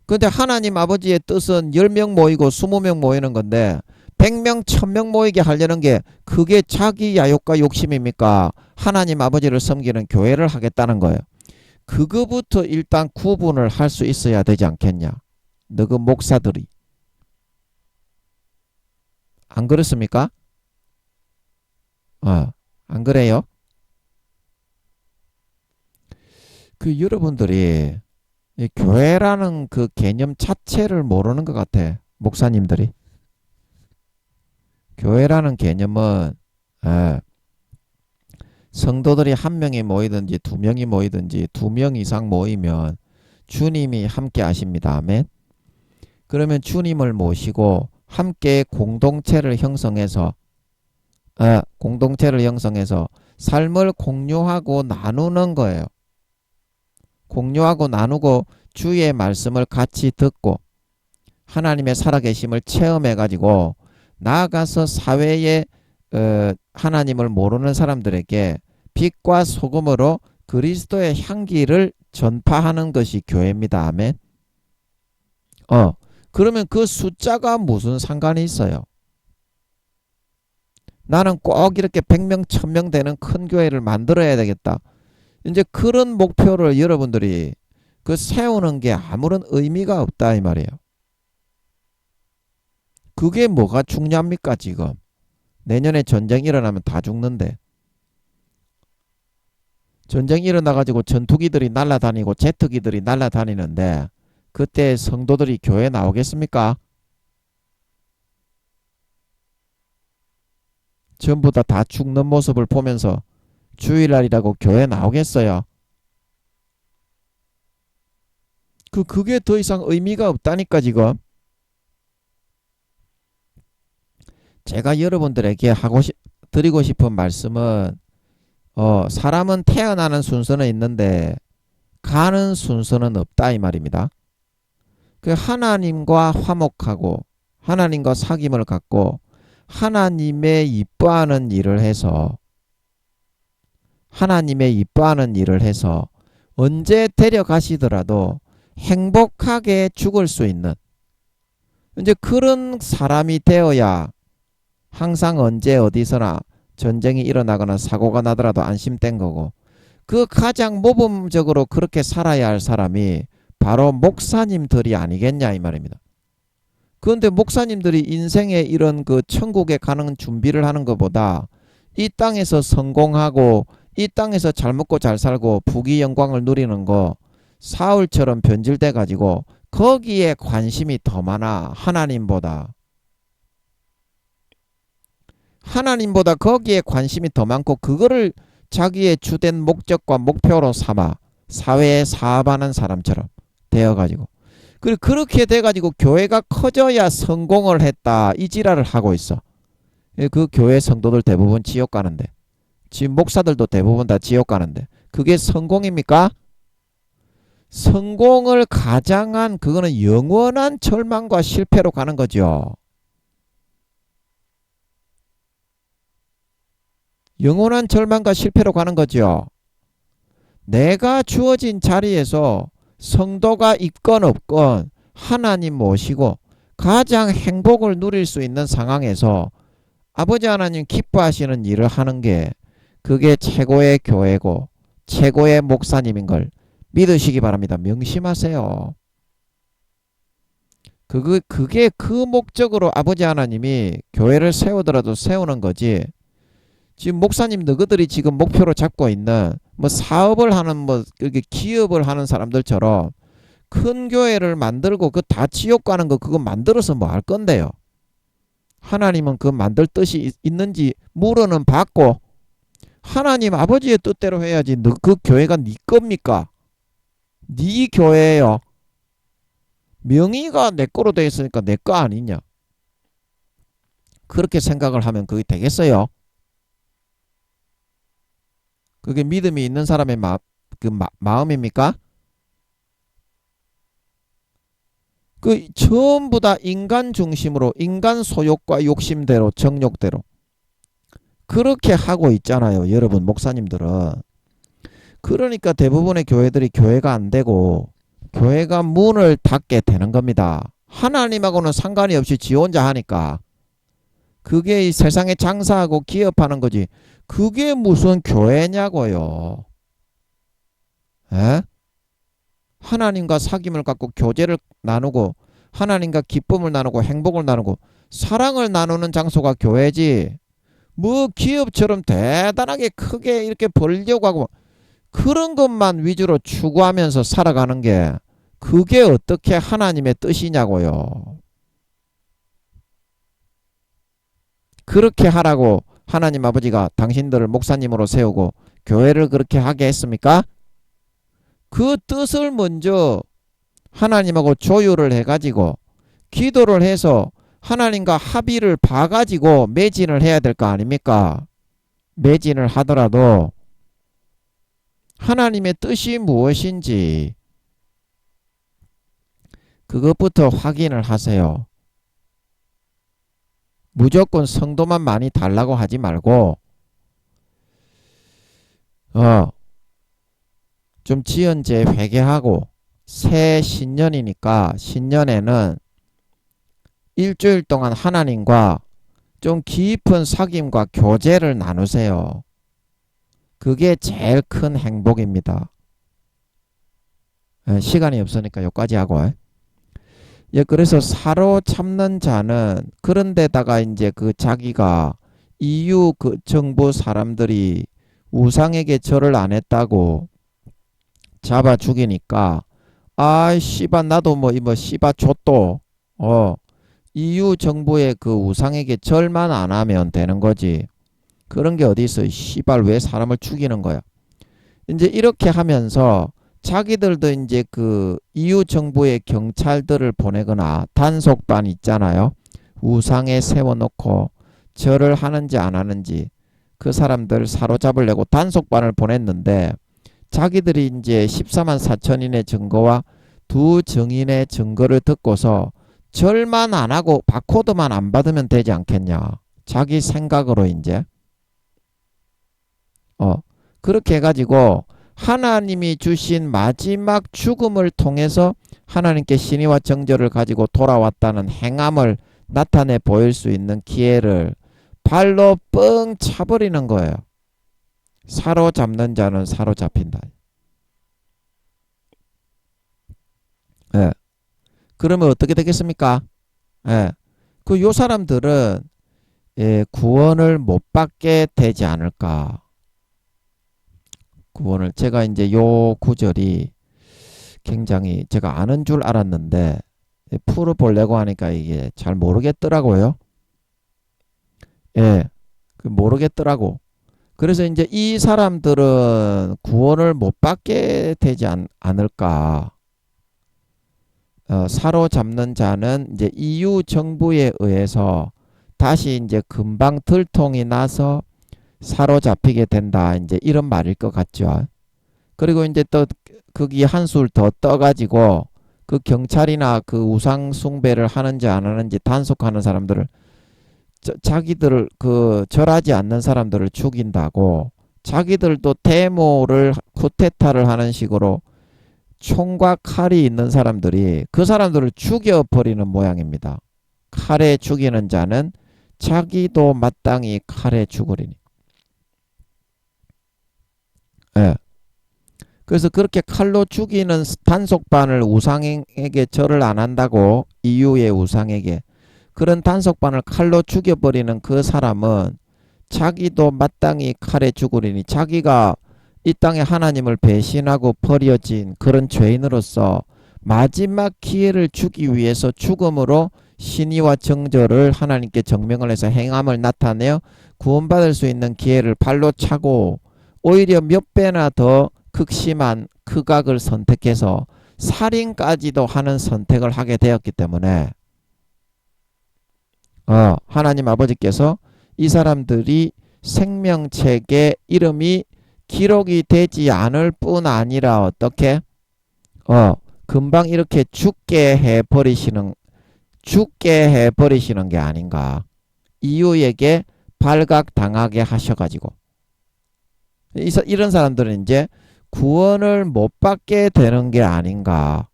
근데 하나님 아버지의 뜻은 10명 모이고 20명 모이는 건데 100명, 1000명 모이게 하려는 게 그게 자기 야욕과 욕심입니까? 하나님 아버지를 섬기는 교회를 하겠다는 거예요. 그거부터 일단 구분을 할 수 있어야 되지 않겠냐? 너그 목사들이. 안 그렇습니까? 안 그래요? 그 여러분들이 이 교회라는 그 개념 자체를 모르는 것 같아. 목사님들이. 교회라는 개념은 성도들이 한 명이 모이든지 두 명이 모이든지 2명 이상 모이면 주님이 함께 하십니다. 아멘. 그러면 주님을 모시고 함께 공동체를 형성해서 삶을 공유하고 나누는 거예요. 공유하고 나누고 주의 말씀을 같이 듣고 하나님의 살아계심을 체험해가지고 나아가서 사회에 하나님을 모르는 사람들에게 빛과 소금으로 그리스도의 향기를 전파하는 것이 교회입니다. 아멘. 그러면 그 숫자가 무슨 상관이 있어요? 나는 꼭 이렇게 100명, 1000명 되는 큰 교회를 만들어야 되겠다. 이제 그런 목표를 여러분들이 그 세우는 게 아무런 의미가 없다 이 말이에요. 그게 뭐가 중요합니까 지금? 내년에 전쟁 일어나면 다 죽는데. 전쟁 일어나가지고 전투기들이 날아다니고 제트기들이 날아다니는데 그때 성도들이 교회 나오겠습니까? 전부 다 죽는 모습을 보면서 주일날이라고 교회 나오겠어요? 그게 더 이상 의미가 없다니까 지금. 제가 여러분들에게 드리고 싶은 말씀은 사람은 태어나는 순서는 있는데 가는 순서는 없다 이 말입니다. 그 하나님과 화목하고 하나님과 사귐을 갖고 하나님의 이뻐하는 일을 해서 언제 데려가시더라도 행복하게 죽을 수 있는 이제 그런 사람이 되어야 항상 언제 어디서나 전쟁이 일어나거나 사고가 나더라도 안심된 거고, 그 가장 모범적으로 그렇게 살아야 할 사람이 바로 목사님들이 아니겠냐 이 말입니다. 그런데 목사님들이 인생에 이런 그 천국에 가는 준비를 하는 것보다 이 땅에서 성공하고 이 땅에서 잘 먹고 잘 살고 부귀 영광을 누리는 거 사울처럼 변질돼 가지고 거기에 관심이 더 많아. 하나님보다 거기에 관심이 더 많고 그거를 자기의 주된 목적과 목표로 삼아 사회에 사업하는 사람처럼 되어가지고, 그리고 그렇게 돼가지고 교회가 커져야 성공을 했다 이 지랄을 하고 있어. 그 교회 성도들 대부분 지옥 가는데, 지금 목사들도 대부분 다 지옥 가는데 그게 성공입니까? 성공을 가장한 그거는 영원한 절망과 실패로 가는 거죠. 영원한 절망과 실패로 가는 거죠. 내가 주어진 자리에서 성도가 있건 없건 하나님 모시고 가장 행복을 누릴 수 있는 상황에서 아버지 하나님 기뻐하시는 일을 하는 게 그게 최고의 교회고 최고의 목사님인 걸 믿으시기 바랍니다. 명심하세요. 그게 그 목적으로 아버지 하나님이 교회를 세우더라도 세우는 거지. 지금 목사님 너희들이 지금 목표로 잡고 있는 뭐 사업을 하는 뭐 이렇게 기업을 하는 사람들처럼 큰 교회를 만들고 그 다 지옥 가는 거 그거 만들어서 뭐 할 건데요. 하나님은 그 만들 뜻이 있는지 물어는 받고 하나님 아버지의 뜻대로 해야지. 너 그 교회가 네 겁니까? 네 교회예요. 명의가 내 거로 돼 있으니까 내 거 아니냐. 그렇게 생각을 하면 그게 되겠어요? 그게 믿음이 있는 사람의 마음입니까? 그 전부 다 인간 중심으로 인간 소욕과 욕심대로 정욕대로 그렇게 하고 있잖아요. 여러분 목사님들은. 그러니까 대부분의 교회들이 교회가 안 되고 교회가 문을 닫게 되는 겁니다. 하나님하고는 상관이 없이 지 혼자 하니까. 그게 이 세상에 장사하고 기업하는 거지. 그게 무슨 교회냐고요. 에? 하나님과 사귐을 갖고 교제를 나누고 하나님과 기쁨을 나누고 행복을 나누고 사랑을 나누는 장소가 교회지. 뭐 기업처럼 대단하게 크게 이렇게 벌려고 하고 그런 것만 위주로 추구하면서 살아가는 게 그게 어떻게 하나님의 뜻이냐고요. 그렇게 하라고 하나님 아버지가 당신들을 목사님으로 세우고 교회를 그렇게 하게 했습니까? 그 뜻을 먼저 하나님하고 조율을 해가지고 기도를 해서 하나님과 합의를 봐가지고 매진을 해야 될 거 아닙니까? 매진을 하더라도 하나님의 뜻이 무엇인지 그것부터 확인을 하세요. 무조건 성도만 많이 달라고 하지 말고 좀 지연제 회개하고 새 신년이니까 신년에는 일주일 동안 하나님과 좀 깊은 사귐과 교제를 나누세요. 그게 제일 큰 행복입니다. 시간이 없으니까 여기까지 하고. 그래서 사로잡는 자는 그런 데다가 이제 그 자기가 EU 그 정부 사람들이 우상에게 절을 안 했다고 잡아 죽이니까 씨바 나도 뭐 씨바 좆도 EU 정부의 그 우상에게 절만 안 하면 되는 거지. 그런 게 어디 있어. 씨발 왜 사람을 죽이는 거야. 이제 이렇게 하면서 자기들도 이제 그 EU 정부의 경찰들을 보내거나 단속반 있잖아요. 우상에 세워놓고 절을 하는지 안 하는지 그 사람들 사로잡으려고 단속반을 보냈는데 자기들이 이제 14만 4천인의 증거와 두 증인의 증거를 듣고서 절만 안 하고 바코드만 안 받으면 되지 않겠냐. 자기 생각으로 이제 그렇게 해가지고 하나님이 주신 마지막 죽음을 통해서 하나님께 신의와 정절을 가지고 돌아왔다는 행함을 나타내 보일 수 있는 기회를 발로 뻥 차버리는 거예요. 사로잡는 자는 사로잡힌다. 그러면 어떻게 되겠습니까? 요 사람들은 구원을 못 받게 되지 않을까. 구원을 제가 이제 요 구절이 굉장히 제가 아는 줄 알았는데 풀어보려고 하니까 이게 잘 모르겠더라고요. 모르겠더라고. 그래서 이제 이 사람들은 구원을 못 받게 되지 않을까. 사로잡는 자는 이제 EU 정부에 의해서 다시 이제 금방 들통이 나서 사로잡히게 된다. 이제 이런 말일 것 같죠. 그리고 이제 또 거기 한술 더 떠가지고 그 경찰이나 그 우상 숭배를 하는지 안 하는지 단속하는 사람들을 자기들을 그 절하지 않는 사람들을 죽인다고 자기들도 데모를 쿠데타를 하는 식으로 총과 칼이 있는 사람들이 그 사람들을 죽여버리는 모양입니다. 칼에 죽이는 자는 자기도 마땅히 칼에 죽으리니. 예. 그래서 그렇게 칼로 죽이는 단속반을 우상에게 절을 안 한다고, 이유의 우상에게 그런 단속반을 칼로 죽여버리는 그 사람은 자기도 마땅히 칼에 죽으리니, 자기가 이 땅에 하나님을 배신하고 버려진 그런 죄인으로서 마지막 기회를 주기 위해서 죽음으로 신의와 정절을 하나님께 정명을 해서 행함을 나타내어 구원받을 수 있는 기회를 발로 차고, 오히려 몇 배나 더 극심한 극악을 선택해서 살인까지도 하는 선택을 하게 되었기 때문에 하나님 아버지께서 이 사람들이 생명책에 이름이 기록이 되지 않을 뿐 아니라 어떻게 금방 이렇게 죽게 해버리시는 게 아닌가. 이유에게 발각당하게 하셔가지고 이런 사람들은 이제 구원을 못 받게 되는 게 아닌가.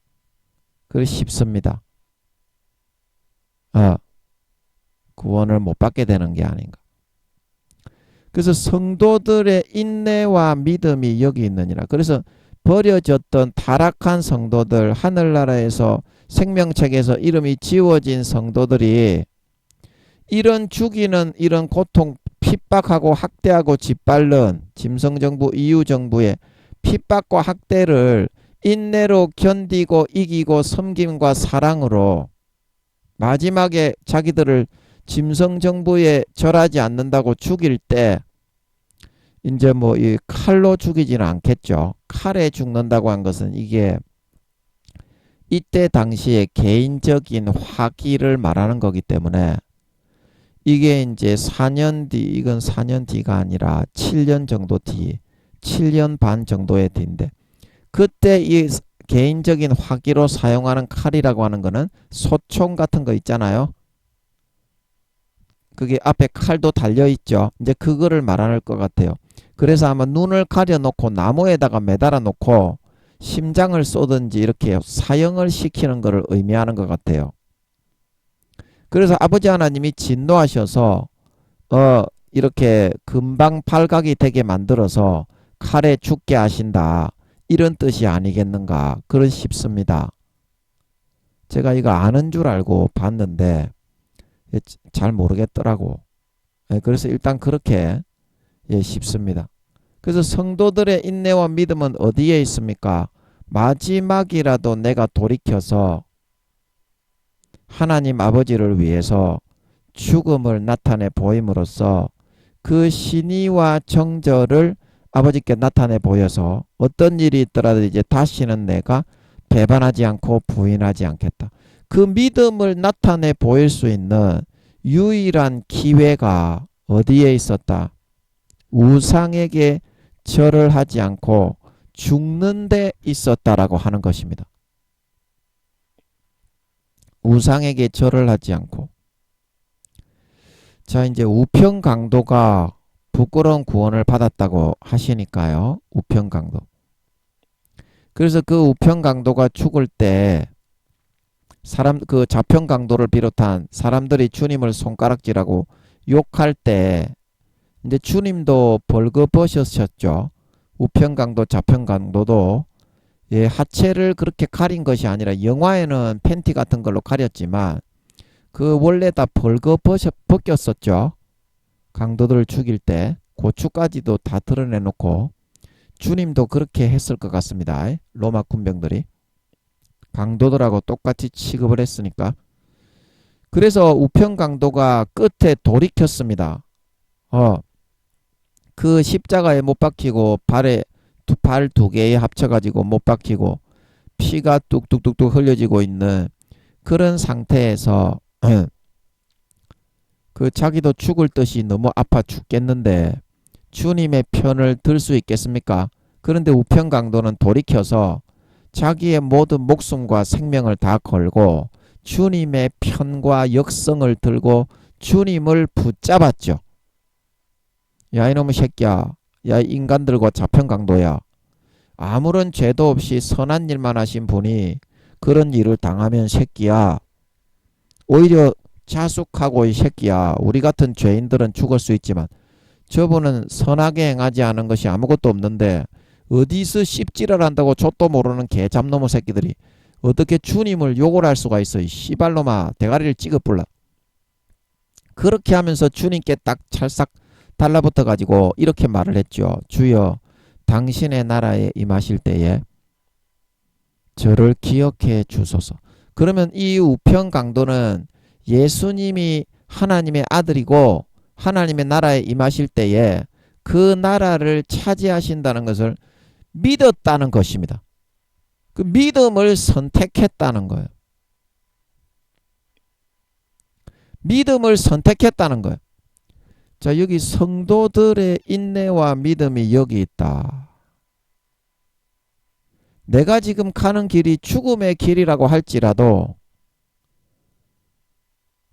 그래 싶습니다. 구원을 못 받게 되는 게 아닌가. 그래서 성도들의 인내와 믿음이 여기 있느니라. 그래서 버려졌던 타락한 성도들, 하늘나라에서 생명책에서 이름이 지워진 성도들이 이런 죽이는, 이런 고통, 핍박하고 학대하고 짓밟는 짐승정부, 이유정부의 핍박과 학대를 인내로 견디고 이기고 섬김과 사랑으로 마지막에 자기들을 짐승정부에 절하지 않는다고 죽일 때 이제 뭐 이 칼로 죽이지는 않겠죠. 칼에 죽는다고 한 것은 이게 이때 당시에 개인적인 화기를 말하는 거기 때문에 이게 이제 4년 뒤, 이건 4년 뒤가 아니라 7년 정도 뒤, 7년 반 정도의 뒤인데, 그때 이 개인적인 화기로 사용하는 칼이라고 하는 거는 소총 같은 거 있잖아요. 그게 앞에 칼도 달려있죠. 이제 그거를 말하는 것 같아요. 그래서 아마 눈을 가려놓고 나무에다가 매달아 놓고 심장을 쏘든지 이렇게 사형을 시키는 것을 의미하는 것 같아요. 그래서 아버지 하나님이 진노하셔서 이렇게 금방 발각이 되게 만들어서 칼에 죽게 하신다, 이런 뜻이 아니겠는가 그런 싶습니다. 제가 이거 아는 줄 알고 봤는데 잘 모르겠더라고. 그래서 일단 그렇게 싶습니다. 그래서 성도들의 인내와 믿음은 어디에 있습니까? 마지막이라도 내가 돌이켜서 하나님 아버지를 위해서 죽음을 나타내 보임으로써 그 신의와 정절을 아버지께 나타내 보여서 어떤 일이 있더라도 이제 다시는 내가 배반하지 않고 부인하지 않겠다. 그 믿음을 나타내 보일 수 있는 유일한 기회가 어디에 있었다? 우상에게 절을 하지 않고 죽는 데 있었다라고 하는 것입니다. 우상에게 절을 하지 않고. 자, 이제 우평강도가 부끄러운 구원을 받았다고 하시니까요. 우평강도. 그래서 그 우평강도가 죽을 때 그 자평강도를 비롯한 사람들이 주님을 손가락질하고 욕할 때 이제 주님도 벌거벗으셨죠. 우평강도 자평강도도 하체를 그렇게 가린 것이 아니라, 영화에는 팬티 같은 걸로 가렸지만 그 원래 다 벗겼었죠. 강도들을 죽일 때 고추까지도 다 드러내놓고 주님도 그렇게 했을 것 같습니다. 로마 군병들이 강도들하고 똑같이 취급을 했으니까. 그래서 우평강도가 끝에 돌이켰습니다. 그 십자가에 못 박히고 발 두 개에 합쳐가지고 못 박히고 피가 뚝뚝뚝뚝 흘려지고 있는 그런 상태에서 그 자기도 죽을 듯이 너무 아파 죽겠는데 주님의 편을 들 수 있겠습니까? 그런데 우평강도는 돌이켜서 자기의 모든 목숨과 생명을 다 걸고 주님의 편과 역성을 들고 주님을 붙잡았죠. 야, 이놈의 새끼야. 야, 인간들과 자평강도야. 아무런 죄도 없이 선한 일만 하신 분이 그런 일을 당하면 새끼야. 오히려 자숙하고 이 새끼야. 우리 같은 죄인들은 죽을 수 있지만 저분은 선하게 행하지 않은 것이 아무것도 없는데 어디서 씹지를 한다고 족도 모르는 개 잡놈의 새끼들이 어떻게 주님을 욕을 할 수가 있어. 이 씨발놈아 대가리를 찍어 불라. 그렇게 하면서 주님께 딱 찰싹 달라붙어 가지고 이렇게 말을 했죠. 주여 당신의 나라에 임하실 때에 저를 기억해 주소서. 그러면 이 우편 강도는 예수님이 하나님의 아들이고 하나님의 나라에 임하실 때에 그 나라를 차지하신다는 것을 믿었다는 것입니다. 그 믿음을 선택했다는 거예요. 믿음을 선택했다는 거예요. 자, 여기 성도들의 인내와 믿음이 여기 있다. 내가 지금 가는 길이 죽음의 길이라고 할지라도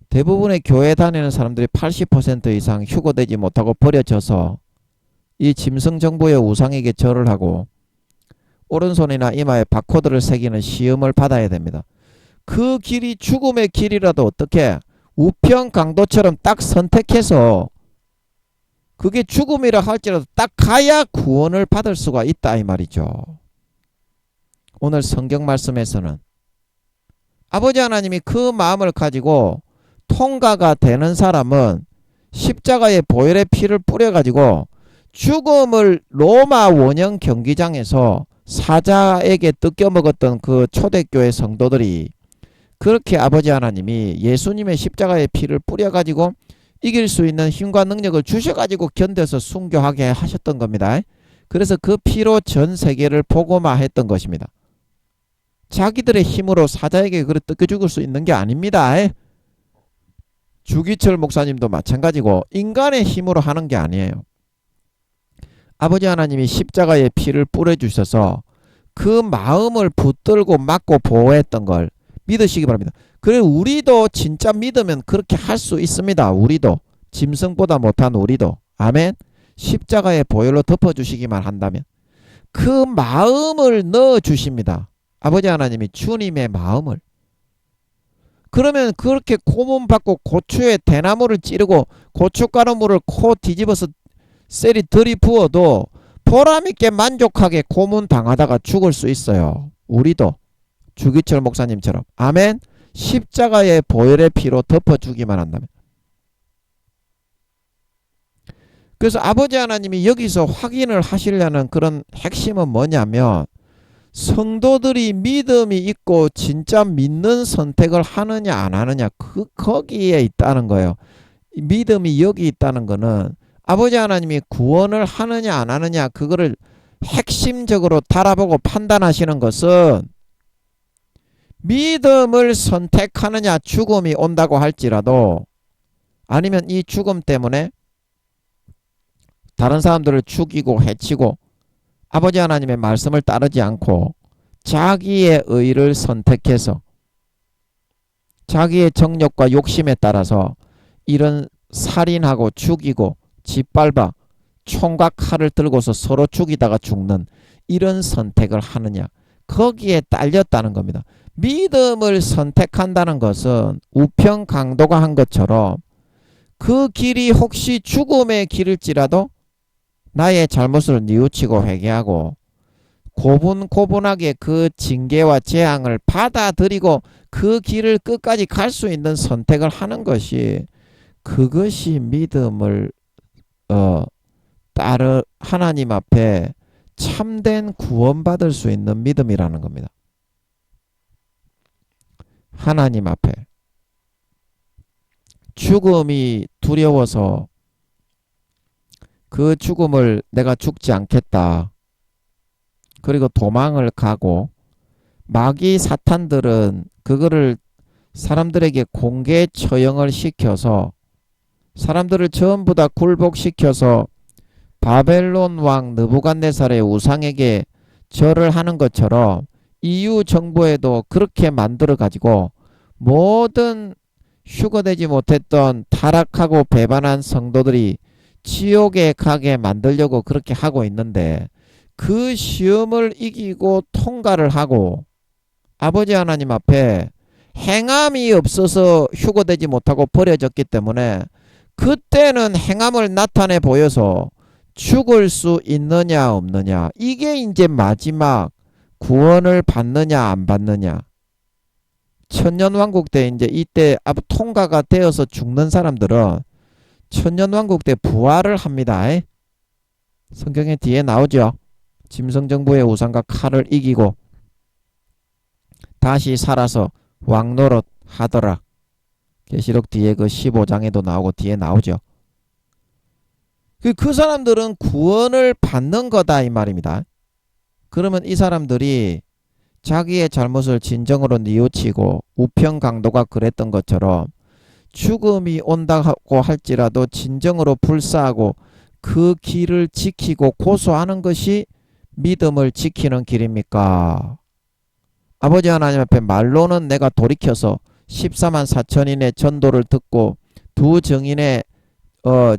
대부분의 교회 다니는 사람들이 80% 이상 휴거되지 못하고 버려져서 이 짐승정부의 우상에게 절을 하고 오른손이나 이마에 바코드를 새기는 시험을 받아야 됩니다. 그 길이 죽음의 길이라도 어떻게 우편 강도처럼 딱 선택해서 그게 죽음이라 할지라도 딱 가야 구원을 받을 수가 있다 이 말이죠. 오늘 성경 말씀에서는 아버지 하나님이 그 마음을 가지고 통과가 되는 사람은 십자가의 보혈의 피를 뿌려가지고 죽음을 로마 원형 경기장에서 사자에게 뜯겨먹었던 그 초대교회 성도들이 그렇게 아버지 하나님이 예수님의 십자가의 피를 뿌려가지고 이길 수 있는 힘과 능력을 주셔가지고 견뎌서 순교하게 하셨던 겁니다. 그래서 그 피로 전 세계를 복음화했던 것입니다. 자기들의 힘으로 사자에게 그래 뜯겨 죽을 수 있는 게 아닙니다. 주기철 목사님도 마찬가지고 인간의 힘으로 하는 게 아니에요. 아버지 하나님이 십자가의 피를 뿌려주셔서 그 마음을 붙들고 막고 보호했던 걸 믿으시기 바랍니다. 그래 우리도 진짜 믿으면 그렇게 할 수 있습니다. 우리도 짐승보다 못한 우리도 아멘. 십자가의 보혈로 덮어주시기만 한다면 그 마음을 넣어주십니다. 아버지 하나님이 주님의 마음을. 그러면 그렇게 고문받고 고추에 대나무를 찌르고 고춧가루물을 코 뒤집어서 셀이 들이부어도 보람있게 만족하게 고문당하다가 죽을 수 있어요. 우리도 주기철 목사님처럼 아멘. 십자가의 보혈의 피로 덮어주기만 한다면. 그래서 아버지 하나님이 여기서 확인을 하시려는 그런 핵심은 뭐냐면 성도들이 믿음이 있고 진짜 믿는 선택을 하느냐 안 하느냐 거기에 있다는 거예요. 믿음이 여기 있다는 거는 아버지 하나님이 구원을 하느냐 안 하느냐 그거를 핵심적으로 달아보고 판단하시는 것은 믿음을 선택하느냐 죽음이 온다고 할지라도 아니면 이 죽음 때문에 다른 사람들을 죽이고 해치고 아버지 하나님의 말씀을 따르지 않고 자기의 의를 선택해서 자기의 정욕과 욕심에 따라서 이런 살인하고 죽이고 짓밟아 총과 칼을 들고서 서로 죽이다가 죽는 이런 선택을 하느냐 거기에 딸렸다는 겁니다. 믿음을 선택한다는 것은 우편 강도가 한 것처럼 그 길이 혹시 죽음의 길일지라도 나의 잘못을 뉘우치고 회개하고 고분고분하게 그 징계와 재앙을 받아들이고 그 길을 끝까지 갈 수 있는 선택을 하는 것이 그것이 믿음을 따르 하나님 앞에 참된 구원받을 수 있는 믿음이라는 겁니다. 하나님 앞에 죽음이 두려워서 그 죽음을 내가 죽지 않겠다. 그리고 도망을 가고 마귀 사탄들은 그거를 사람들에게 공개 처형을 시켜서 사람들을 전부 다 굴복시켜서 바벨론 왕 느부갓네살의 우상에게 절을 하는 것처럼 EU 정부에도 그렇게 만들어 가지고 모든 휴거되지 못했던 타락하고 배반한 성도들이 지옥에 가게 만들려고 그렇게 하고 있는데 그 시험을 이기고 통과를 하고 아버지 하나님 앞에 행함이 없어서 휴거되지 못하고 버려졌기 때문에 그때는 행함을 나타내 보여서 죽을 수 있느냐 없느냐, 이게 이제 마지막 구원을 받느냐 안 받느냐. 천년왕국 때 이제 이때 통과가 되어서 죽는 사람들은 천년왕국 때 부활을 합니다. 성경에 뒤에 나오죠. 짐승정부의 우상과 칼을 이기고 다시 살아서 왕노릇 하더라. 계시록 뒤에 그 15장에도 나오고 뒤에 나오죠. 그 사람들은 구원을 받는 거다 이 말입니다. 그러면 이 사람들이 자기의 잘못을 진정으로 뉘우치고 우편 강도가 그랬던 것처럼 죽음이 온다고 할지라도 진정으로 불사하고 그 길을 지키고 고소하는 것이 믿음을 지키는 길입니까? 아버지 하나님 앞에 말로는 내가 돌이켜서 14만 4천인의 전도를 듣고 두 증인의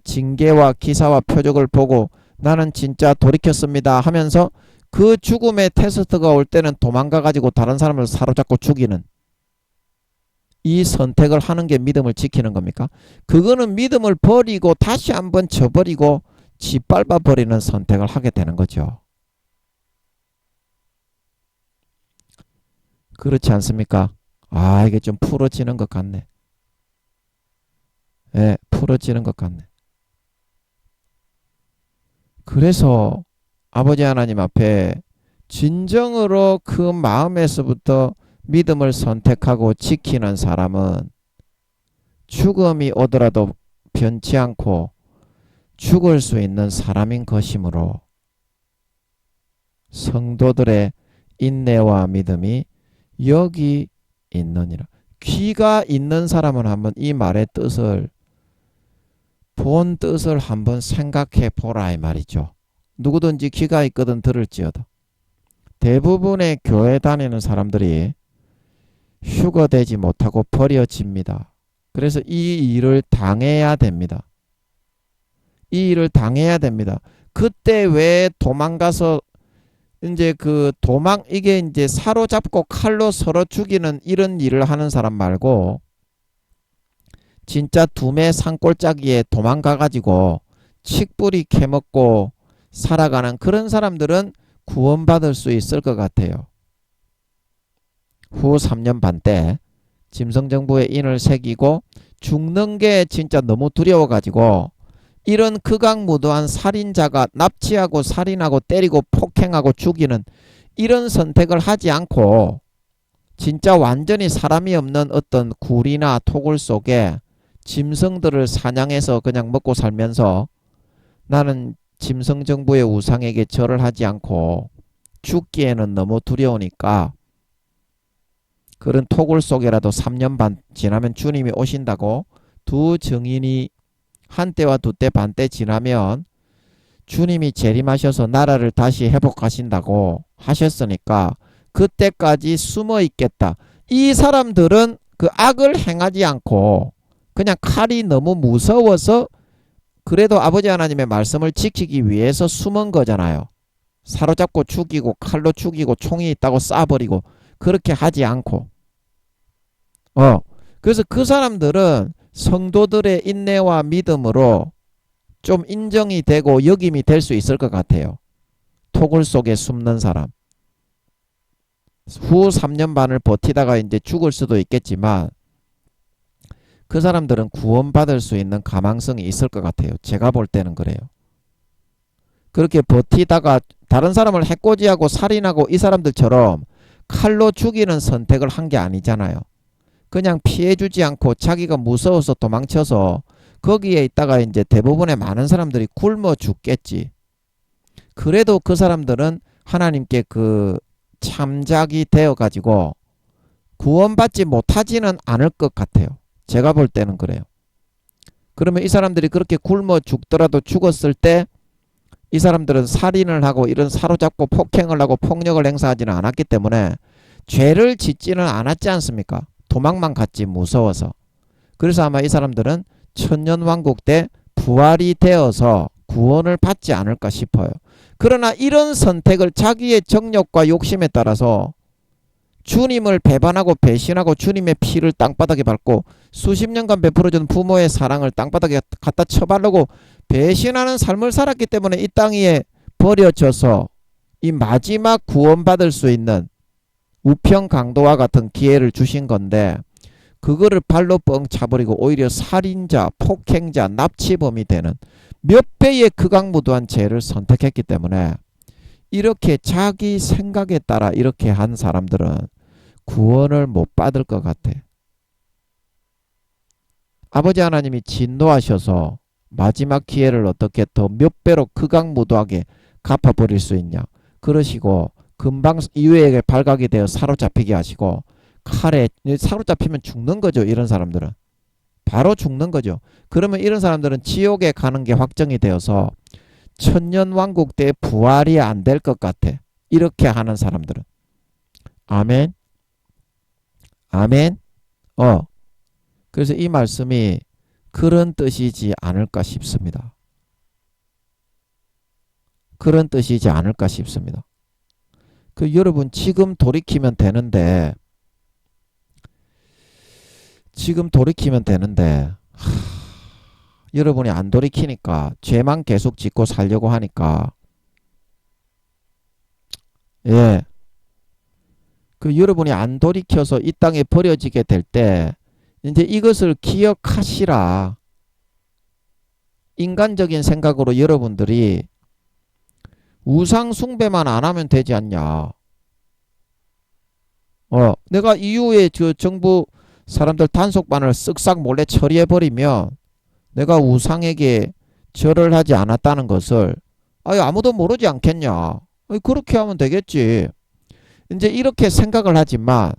징계와 기사와 표적을 보고 나는 진짜 돌이켰습니다 하면서 그 죽음의 테스트가 올 때는 도망가가지고 다른 사람을 사로잡고 죽이는 이 선택을 하는 게 믿음을 지키는 겁니까? 그거는 믿음을 버리고 다시 한번 저버리고 짓밟아 버리는 선택을 하게 되는 거죠. 그렇지 않습니까? 아, 이게 좀 풀어지는 것 같네. 예, 풀어지는 것 같네. 그래서 아버지 하나님 앞에 진정으로 그 마음에서부터 믿음을 선택하고 지키는 사람은 죽음이 오더라도 변치 않고 죽을 수 있는 사람인 것이므로 성도들의 인내와 믿음이 여기 있느니라. 귀가 있는 사람은 한번 이 말의 뜻을 본 뜻을 한번 생각해 보라 이 말이죠. 누구든지 귀가 있거든 들을지어다. 대부분의 교회 다니는 사람들이 휴거되지 못하고 버려집니다. 그래서 이 일을 당해야 됩니다. 이 일을 당해야 됩니다. 그때 왜 도망가서 이제 이게 이제 사로잡고 칼로 서로 죽이는 이런 일을 하는 사람 말고 진짜 두매 산골짜기에 도망가가지고 칡뿌리 캐먹고 살아가는 그런 사람들은 구원받을 수 있을 것 같아요. 후 3년 반 때 짐승정부의 인을 새기고 죽는 게 진짜 너무 두려워가지고 이런 극악무도한 살인자가 납치하고 살인하고 때리고 폭행하고 죽이는 이런 선택을 하지 않고 진짜 완전히 사람이 없는 어떤 굴이나 토굴 속에 짐승들을 사냥해서 그냥 먹고 살면서 나는 짐승정부의 우상에게 절을 하지 않고 죽기에는 너무 두려우니까 그런 토굴 속에라도 3년 반 지나면 주님이 오신다고 두 증인이 한때와 두때 반때 지나면 주님이 재림하셔서 나라를 다시 회복하신다고 하셨으니까 그때까지 숨어 있겠다. 이 사람들은 그 악을 행하지 않고 그냥 칼이 너무 무서워서 그래도 아버지 하나님의 말씀을 지키기 위해서 숨은 거잖아요. 사로잡고 죽이고 칼로 죽이고 총이 있다고 쏴버리고 그렇게 하지 않고 그래서 그 사람들은 성도들의 인내와 믿음으로 좀 인정이 되고 역임이 될 수 있을 것 같아요. 토굴 속에 숨는 사람. 후 3년 반을 버티다가 이제 죽을 수도 있겠지만 그 사람들은 구원받을 수 있는 가망성이 있을 것 같아요. 제가 볼 때는 그래요. 그렇게 버티다가 다른 사람을 해코지하고 살인하고 이 사람들처럼 칼로 죽이는 선택을 한 게 아니잖아요. 그냥 피해주지 않고 자기가 무서워서 도망쳐서 거기에 있다가 이제 대부분의 많은 사람들이 굶어 죽겠지. 그래도 그 사람들은 하나님께 그 참작이 되어가지고 구원받지 못하지는 않을 것 같아요. 제가 볼 때는 그래요. 그러면 이 사람들이 그렇게 굶어 죽더라도 죽었을 때 이 사람들은 살인을 하고 이런 사로잡고 폭행을 하고 폭력을 행사하지는 않았기 때문에 죄를 짓지는 않았지 않습니까? 도망만 갔지 무서워서. 그래서 아마 이 사람들은 천년왕국 때 부활이 되어서 구원을 받지 않을까 싶어요. 그러나 이런 선택을 자기의 정욕과 욕심에 따라서 주님을 배반하고 배신하고 주님의 피를 땅바닥에 밟고 수십 년간 베풀어준 부모의 사랑을 땅바닥에 갖다 쳐바르고 배신하는 삶을 살았기 때문에 이 땅 위에 버려져서 이 마지막 구원받을 수 있는 우평강도와 같은 기회를 주신 건데 그거를 발로 뻥 차버리고 오히려 살인자, 폭행자, 납치범이 되는 몇 배의 극악무도한 죄를 선택했기 때문에 이렇게 자기 생각에 따라 이렇게 한 사람들은 구원을 못 받을 것 같아. 아버지 하나님이 진노하셔서 마지막 기회를 어떻게 더 몇 배로 극악무도하게 갚아버릴 수 있냐. 그러시고 금방 이후에 발각이 되어 사로잡히게 하시고 칼에 사로잡히면 죽는 거죠. 이런 사람들은. 바로 죽는 거죠. 그러면 이런 사람들은 지옥에 가는 게 확정이 되어서 천년왕국 때 부활이 안 될 것 같아. 이렇게 하는 사람들은. 아멘. 아멘. 그래서 이 말씀이 그런 뜻이지 않을까 싶습니다. 그런 뜻이지 않을까 싶습니다. 여러분 지금 돌이키면 되는데 여러분이 안 돌이키니까 죄만 계속 짓고 살려고 하니까 여러분이 안 돌이켜서 이 땅에 버려지게 될 때 이제 이것을 기억하시라. 인간적인 생각으로 여러분들이 우상 숭배만 안 하면 되지 않냐. 내가 이후에 정부 사람들 단속반을 쓱싹 몰래 처리해버리면 내가 우상에게 절을 하지 않았다는 것을 아무도 모르지 않겠냐. 그렇게 하면 되겠지. 이제 이렇게 생각을 하지만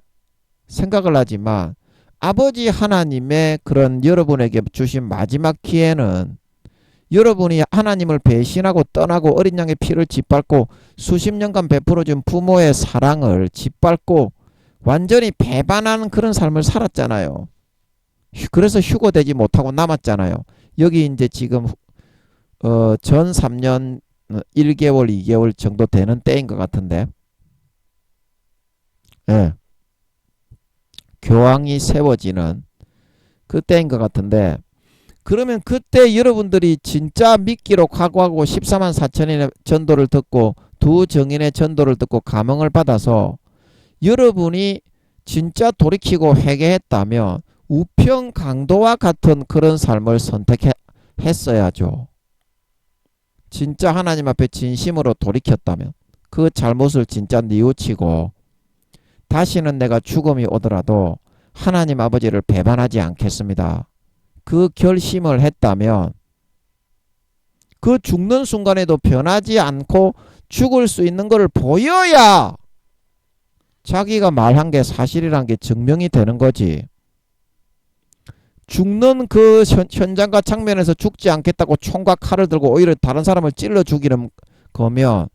아버지 하나님의 그런 여러분에게 주신 마지막 기회는 여러분이 하나님을 배신하고 떠나고 어린 양의 피를 짓밟고 수십 년간 베풀어준 부모의 사랑을 짓밟고 완전히 배반하는 그런 삶을 살았잖아요. 그래서 휴거되지 못하고 남았잖아요. 여기 이제 지금 전 3년 1개월 2개월 정도 되는 때인 것 같은데 교황이 세워지는 그때인 것 같은데 그러면 그때 여러분들이 진짜 믿기로 각오하고 14만 4천인의 전도를 듣고 두 정인의 전도를 듣고 감흥을 받아서 여러분이 진짜 돌이키고 회개했다면 우평강도와 같은 그런 삶을 선택했어야죠. 진짜 하나님 앞에 진심으로 돌이켰다면 그 잘못을 진짜 뉘우치고 다시는 내가 죽음이 오더라도 하나님 아버지를 배반하지 않겠습니다. 그 결심을 했다면 그 죽는 순간에도 변하지 않고 죽을 수 있는 것을 보여야 자기가 말한 게 사실이란 게 증명이 되는 거지. 죽는 그 현장과 장면에서 죽지 않겠다고 총과 칼을 들고 오히려 다른 사람을 찔러 죽이는 거면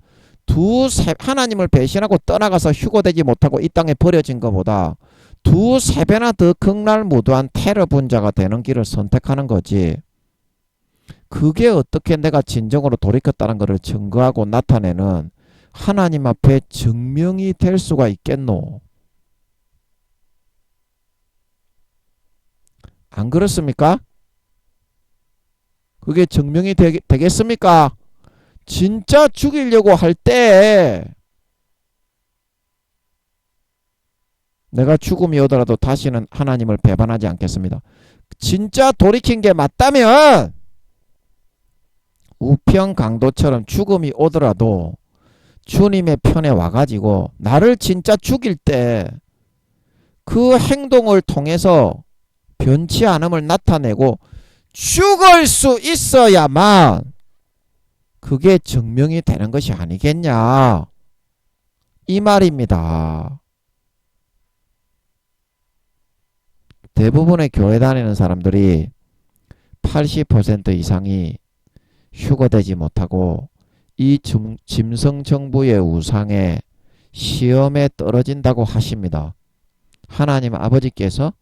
하나님을 배신하고 떠나가서 휴거되지 못하고 이 땅에 버려진 것보다 두세 배나 더 극랄무도한 테러 분자가 되는 길을 선택하는 거지. 그게 어떻게 내가 진정으로 돌이켰다는 것을 증거하고 나타내는 하나님 앞에 증명이 될 수가 있겠노? 안 그렇습니까? 그게 증명이 되겠습니까? 진짜 죽이려고 할 때 내가 죽음이 오더라도 다시는 하나님을 배반하지 않겠습니다. 진짜 돌이킨 게 맞다면 우평강도처럼 죽음이 오더라도 주님의 편에 와가지고 나를 진짜 죽일 때 그 행동을 통해서 변치 않음을 나타내고 죽을 수 있어야만 그게 증명이 되는 것이 아니겠냐 이 말입니다. 대부분의 교회 다니는 사람들이 80% 이상이 휴거되지 못하고 이 짐승정부의 우상에 시험에 떨어진다고 하십니다. 하나님 아버지께서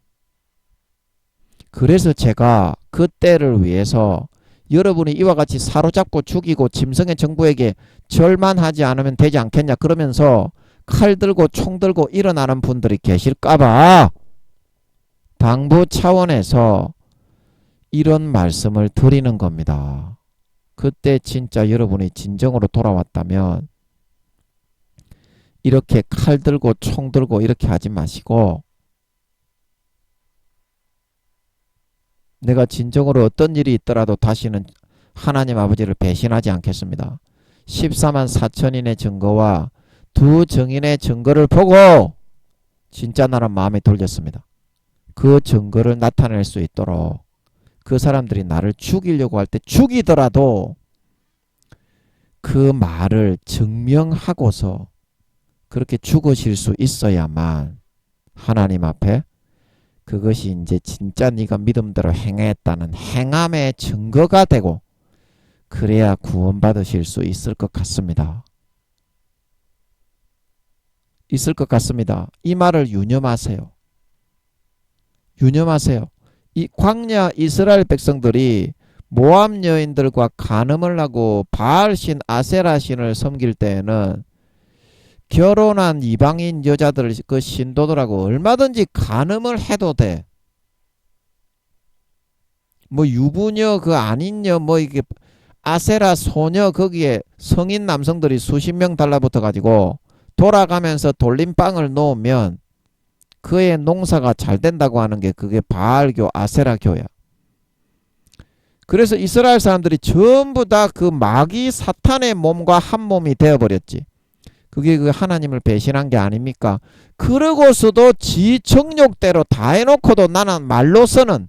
그래서 제가 그 때를 위해서 여러분이 이와 같이 사로잡고 죽이고 짐승의 정부에게 절만 하지 않으면 되지 않겠냐 그러면서 칼 들고 총 들고 일어나는 분들이 계실까봐 당부 차원에서 이런 말씀을 드리는 겁니다. 그때 진짜 여러분이 진정으로 돌아왔다면 이렇게 칼 들고 총 들고 이렇게 하지 마시고, 내가 진정으로 어떤 일이 있더라도 다시는 하나님 아버지를 배신하지 않겠습니다. 14만 4천인의 증거와 두 증인의 증거를 보고 진짜 나는 마음이 돌렸습니다. 그 증거를 나타낼 수 있도록 그 사람들이 나를 죽이려고 할 때 죽이더라도 그 말을 증명하고서 그렇게 죽으실 수 있어야만 하나님 앞에 그것이 이제 진짜 네가 믿음대로 행했다는 행함의 증거가 되고, 그래야 구원받으실 수 있을 것 같습니다. 있을 것 같습니다. 이 말을 유념하세요. 유념하세요. 이 광야 이스라엘 백성들이 모압 여인들과 간음을 하고 바알신 아세라신을 섬길 때에는 결혼한 이방인 여자들 그 신도들하고 얼마든지 간음을 해도 돼. 뭐 유부녀 그 아닌녀 뭐 이게 아세라 소녀 거기에 성인 남성들이 수십 명 달라붙어 가지고 돌아가면서 돌림빵을 놓으면 그의 농사가 잘 된다고 하는 게 그게 바알교 아세라교야. 그래서 이스라엘 사람들이 전부 다 그 마귀 사탄의 몸과 한 몸이 되어버렸지. 그게 그 하나님을 배신한 게 아닙니까? 그러고서도 지 정욕대로 다 해놓고도 나는 말로서는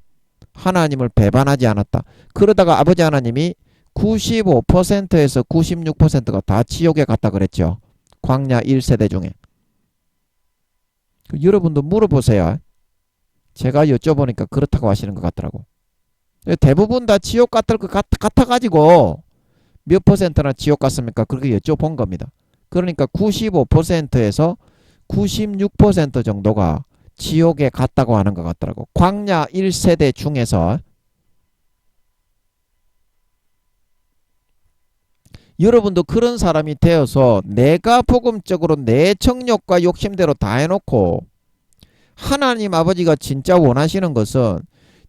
하나님을 배반하지 않았다. 그러다가 아버지 하나님이 95%에서 96%가 다 지옥에 갔다 그랬죠. 광야 1세대 중에. 여러분도 물어보세요. 제가 여쭤보니까 그렇다고 하시는 것 같더라고. 대부분 다 지옥 같을 것 같아가지고 몇 퍼센트나 지옥 갔습니까? 그렇게 여쭤본 겁니다. 그러니까 95%에서 96% 정도가 지옥에 갔다고 하는 것 같더라고. 광야 1세대 중에서. 여러분도 그런 사람이 되어서 내가 복음적으로 내 정욕과 욕심대로 다 해놓고 하나님 아버지가 진짜 원하시는 것은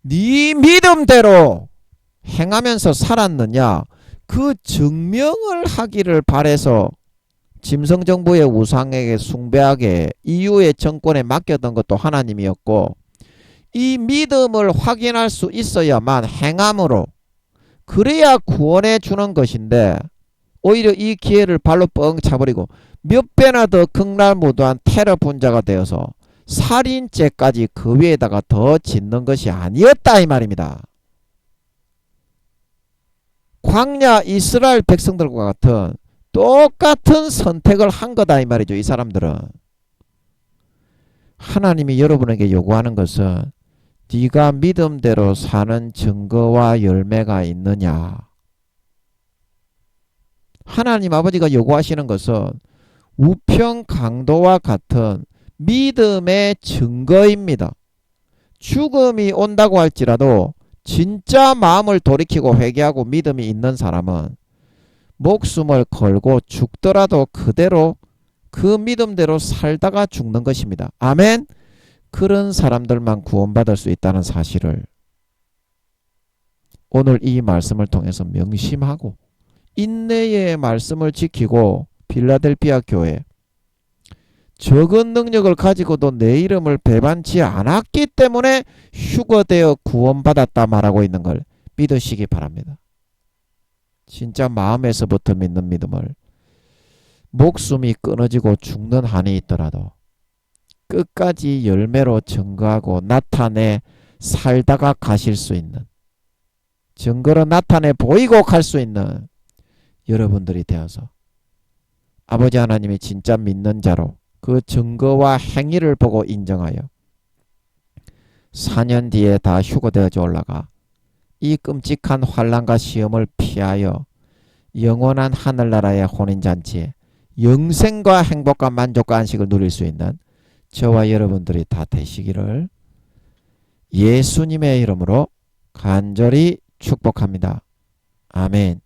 네 믿음대로 행하면서 살았느냐, 그 증명을 하기를 바래서 짐승정부의 우상에게 숭배하게 이후의 정권에 맡겼던 것도 하나님이었고, 이 믿음을 확인할 수 있어야만 행함으로 그래야 구원해 주는 것인데, 오히려 이 기회를 발로 뻥 차버리고 몇 배나 더 극날무도한 테러 분자가 되어서 살인죄까지 그 위에다가 더 짓는 것이 아니었다 이 말입니다. 광야 이스라엘 백성들과 같은 똑같은 선택을 한 거다 이 말이죠. 이 사람들은. 하나님이 여러분에게 요구하는 것은 네가 믿음대로 사는 증거와 열매가 있느냐. 하나님 아버지가 요구하시는 것은 우편 강도와 같은 믿음의 증거입니다. 죽음이 온다고 할지라도 진짜 마음을 돌이키고 회개하고 믿음이 있는 사람은 목숨을 걸고 죽더라도 그대로 그 믿음대로 살다가 죽는 것입니다. 아멘. 그런 사람들만 구원받을 수 있다는 사실을 오늘 이 말씀을 통해서 명심하고 인내의 말씀을 지키고 필라델피아 교회 적은 능력을 가지고도 내 이름을 배반치 않았기 때문에 휴거되어 구원받았다 말하고 있는 걸 믿으시기 바랍니다. 진짜 마음에서부터 믿는 믿음을 목숨이 끊어지고 죽는 한이 있더라도 끝까지 열매로 증거하고 나타내 살다가 가실 수 있는, 증거로 나타내 보이고 갈 수 있는 여러분들이 되어서 아버지 하나님이 진짜 믿는 자로 그 증거와 행위를 보고 인정하여 4년 뒤에 다 휴거되어져 올라가 이 끔찍한 환난과 시험을 피하여 영원한 하늘나라의 혼인잔치에 영생과 행복과 만족과 안식을 누릴 수 있는 저와 여러분들이 다 되시기를 예수님의 이름으로 간절히 축복합니다. 아멘.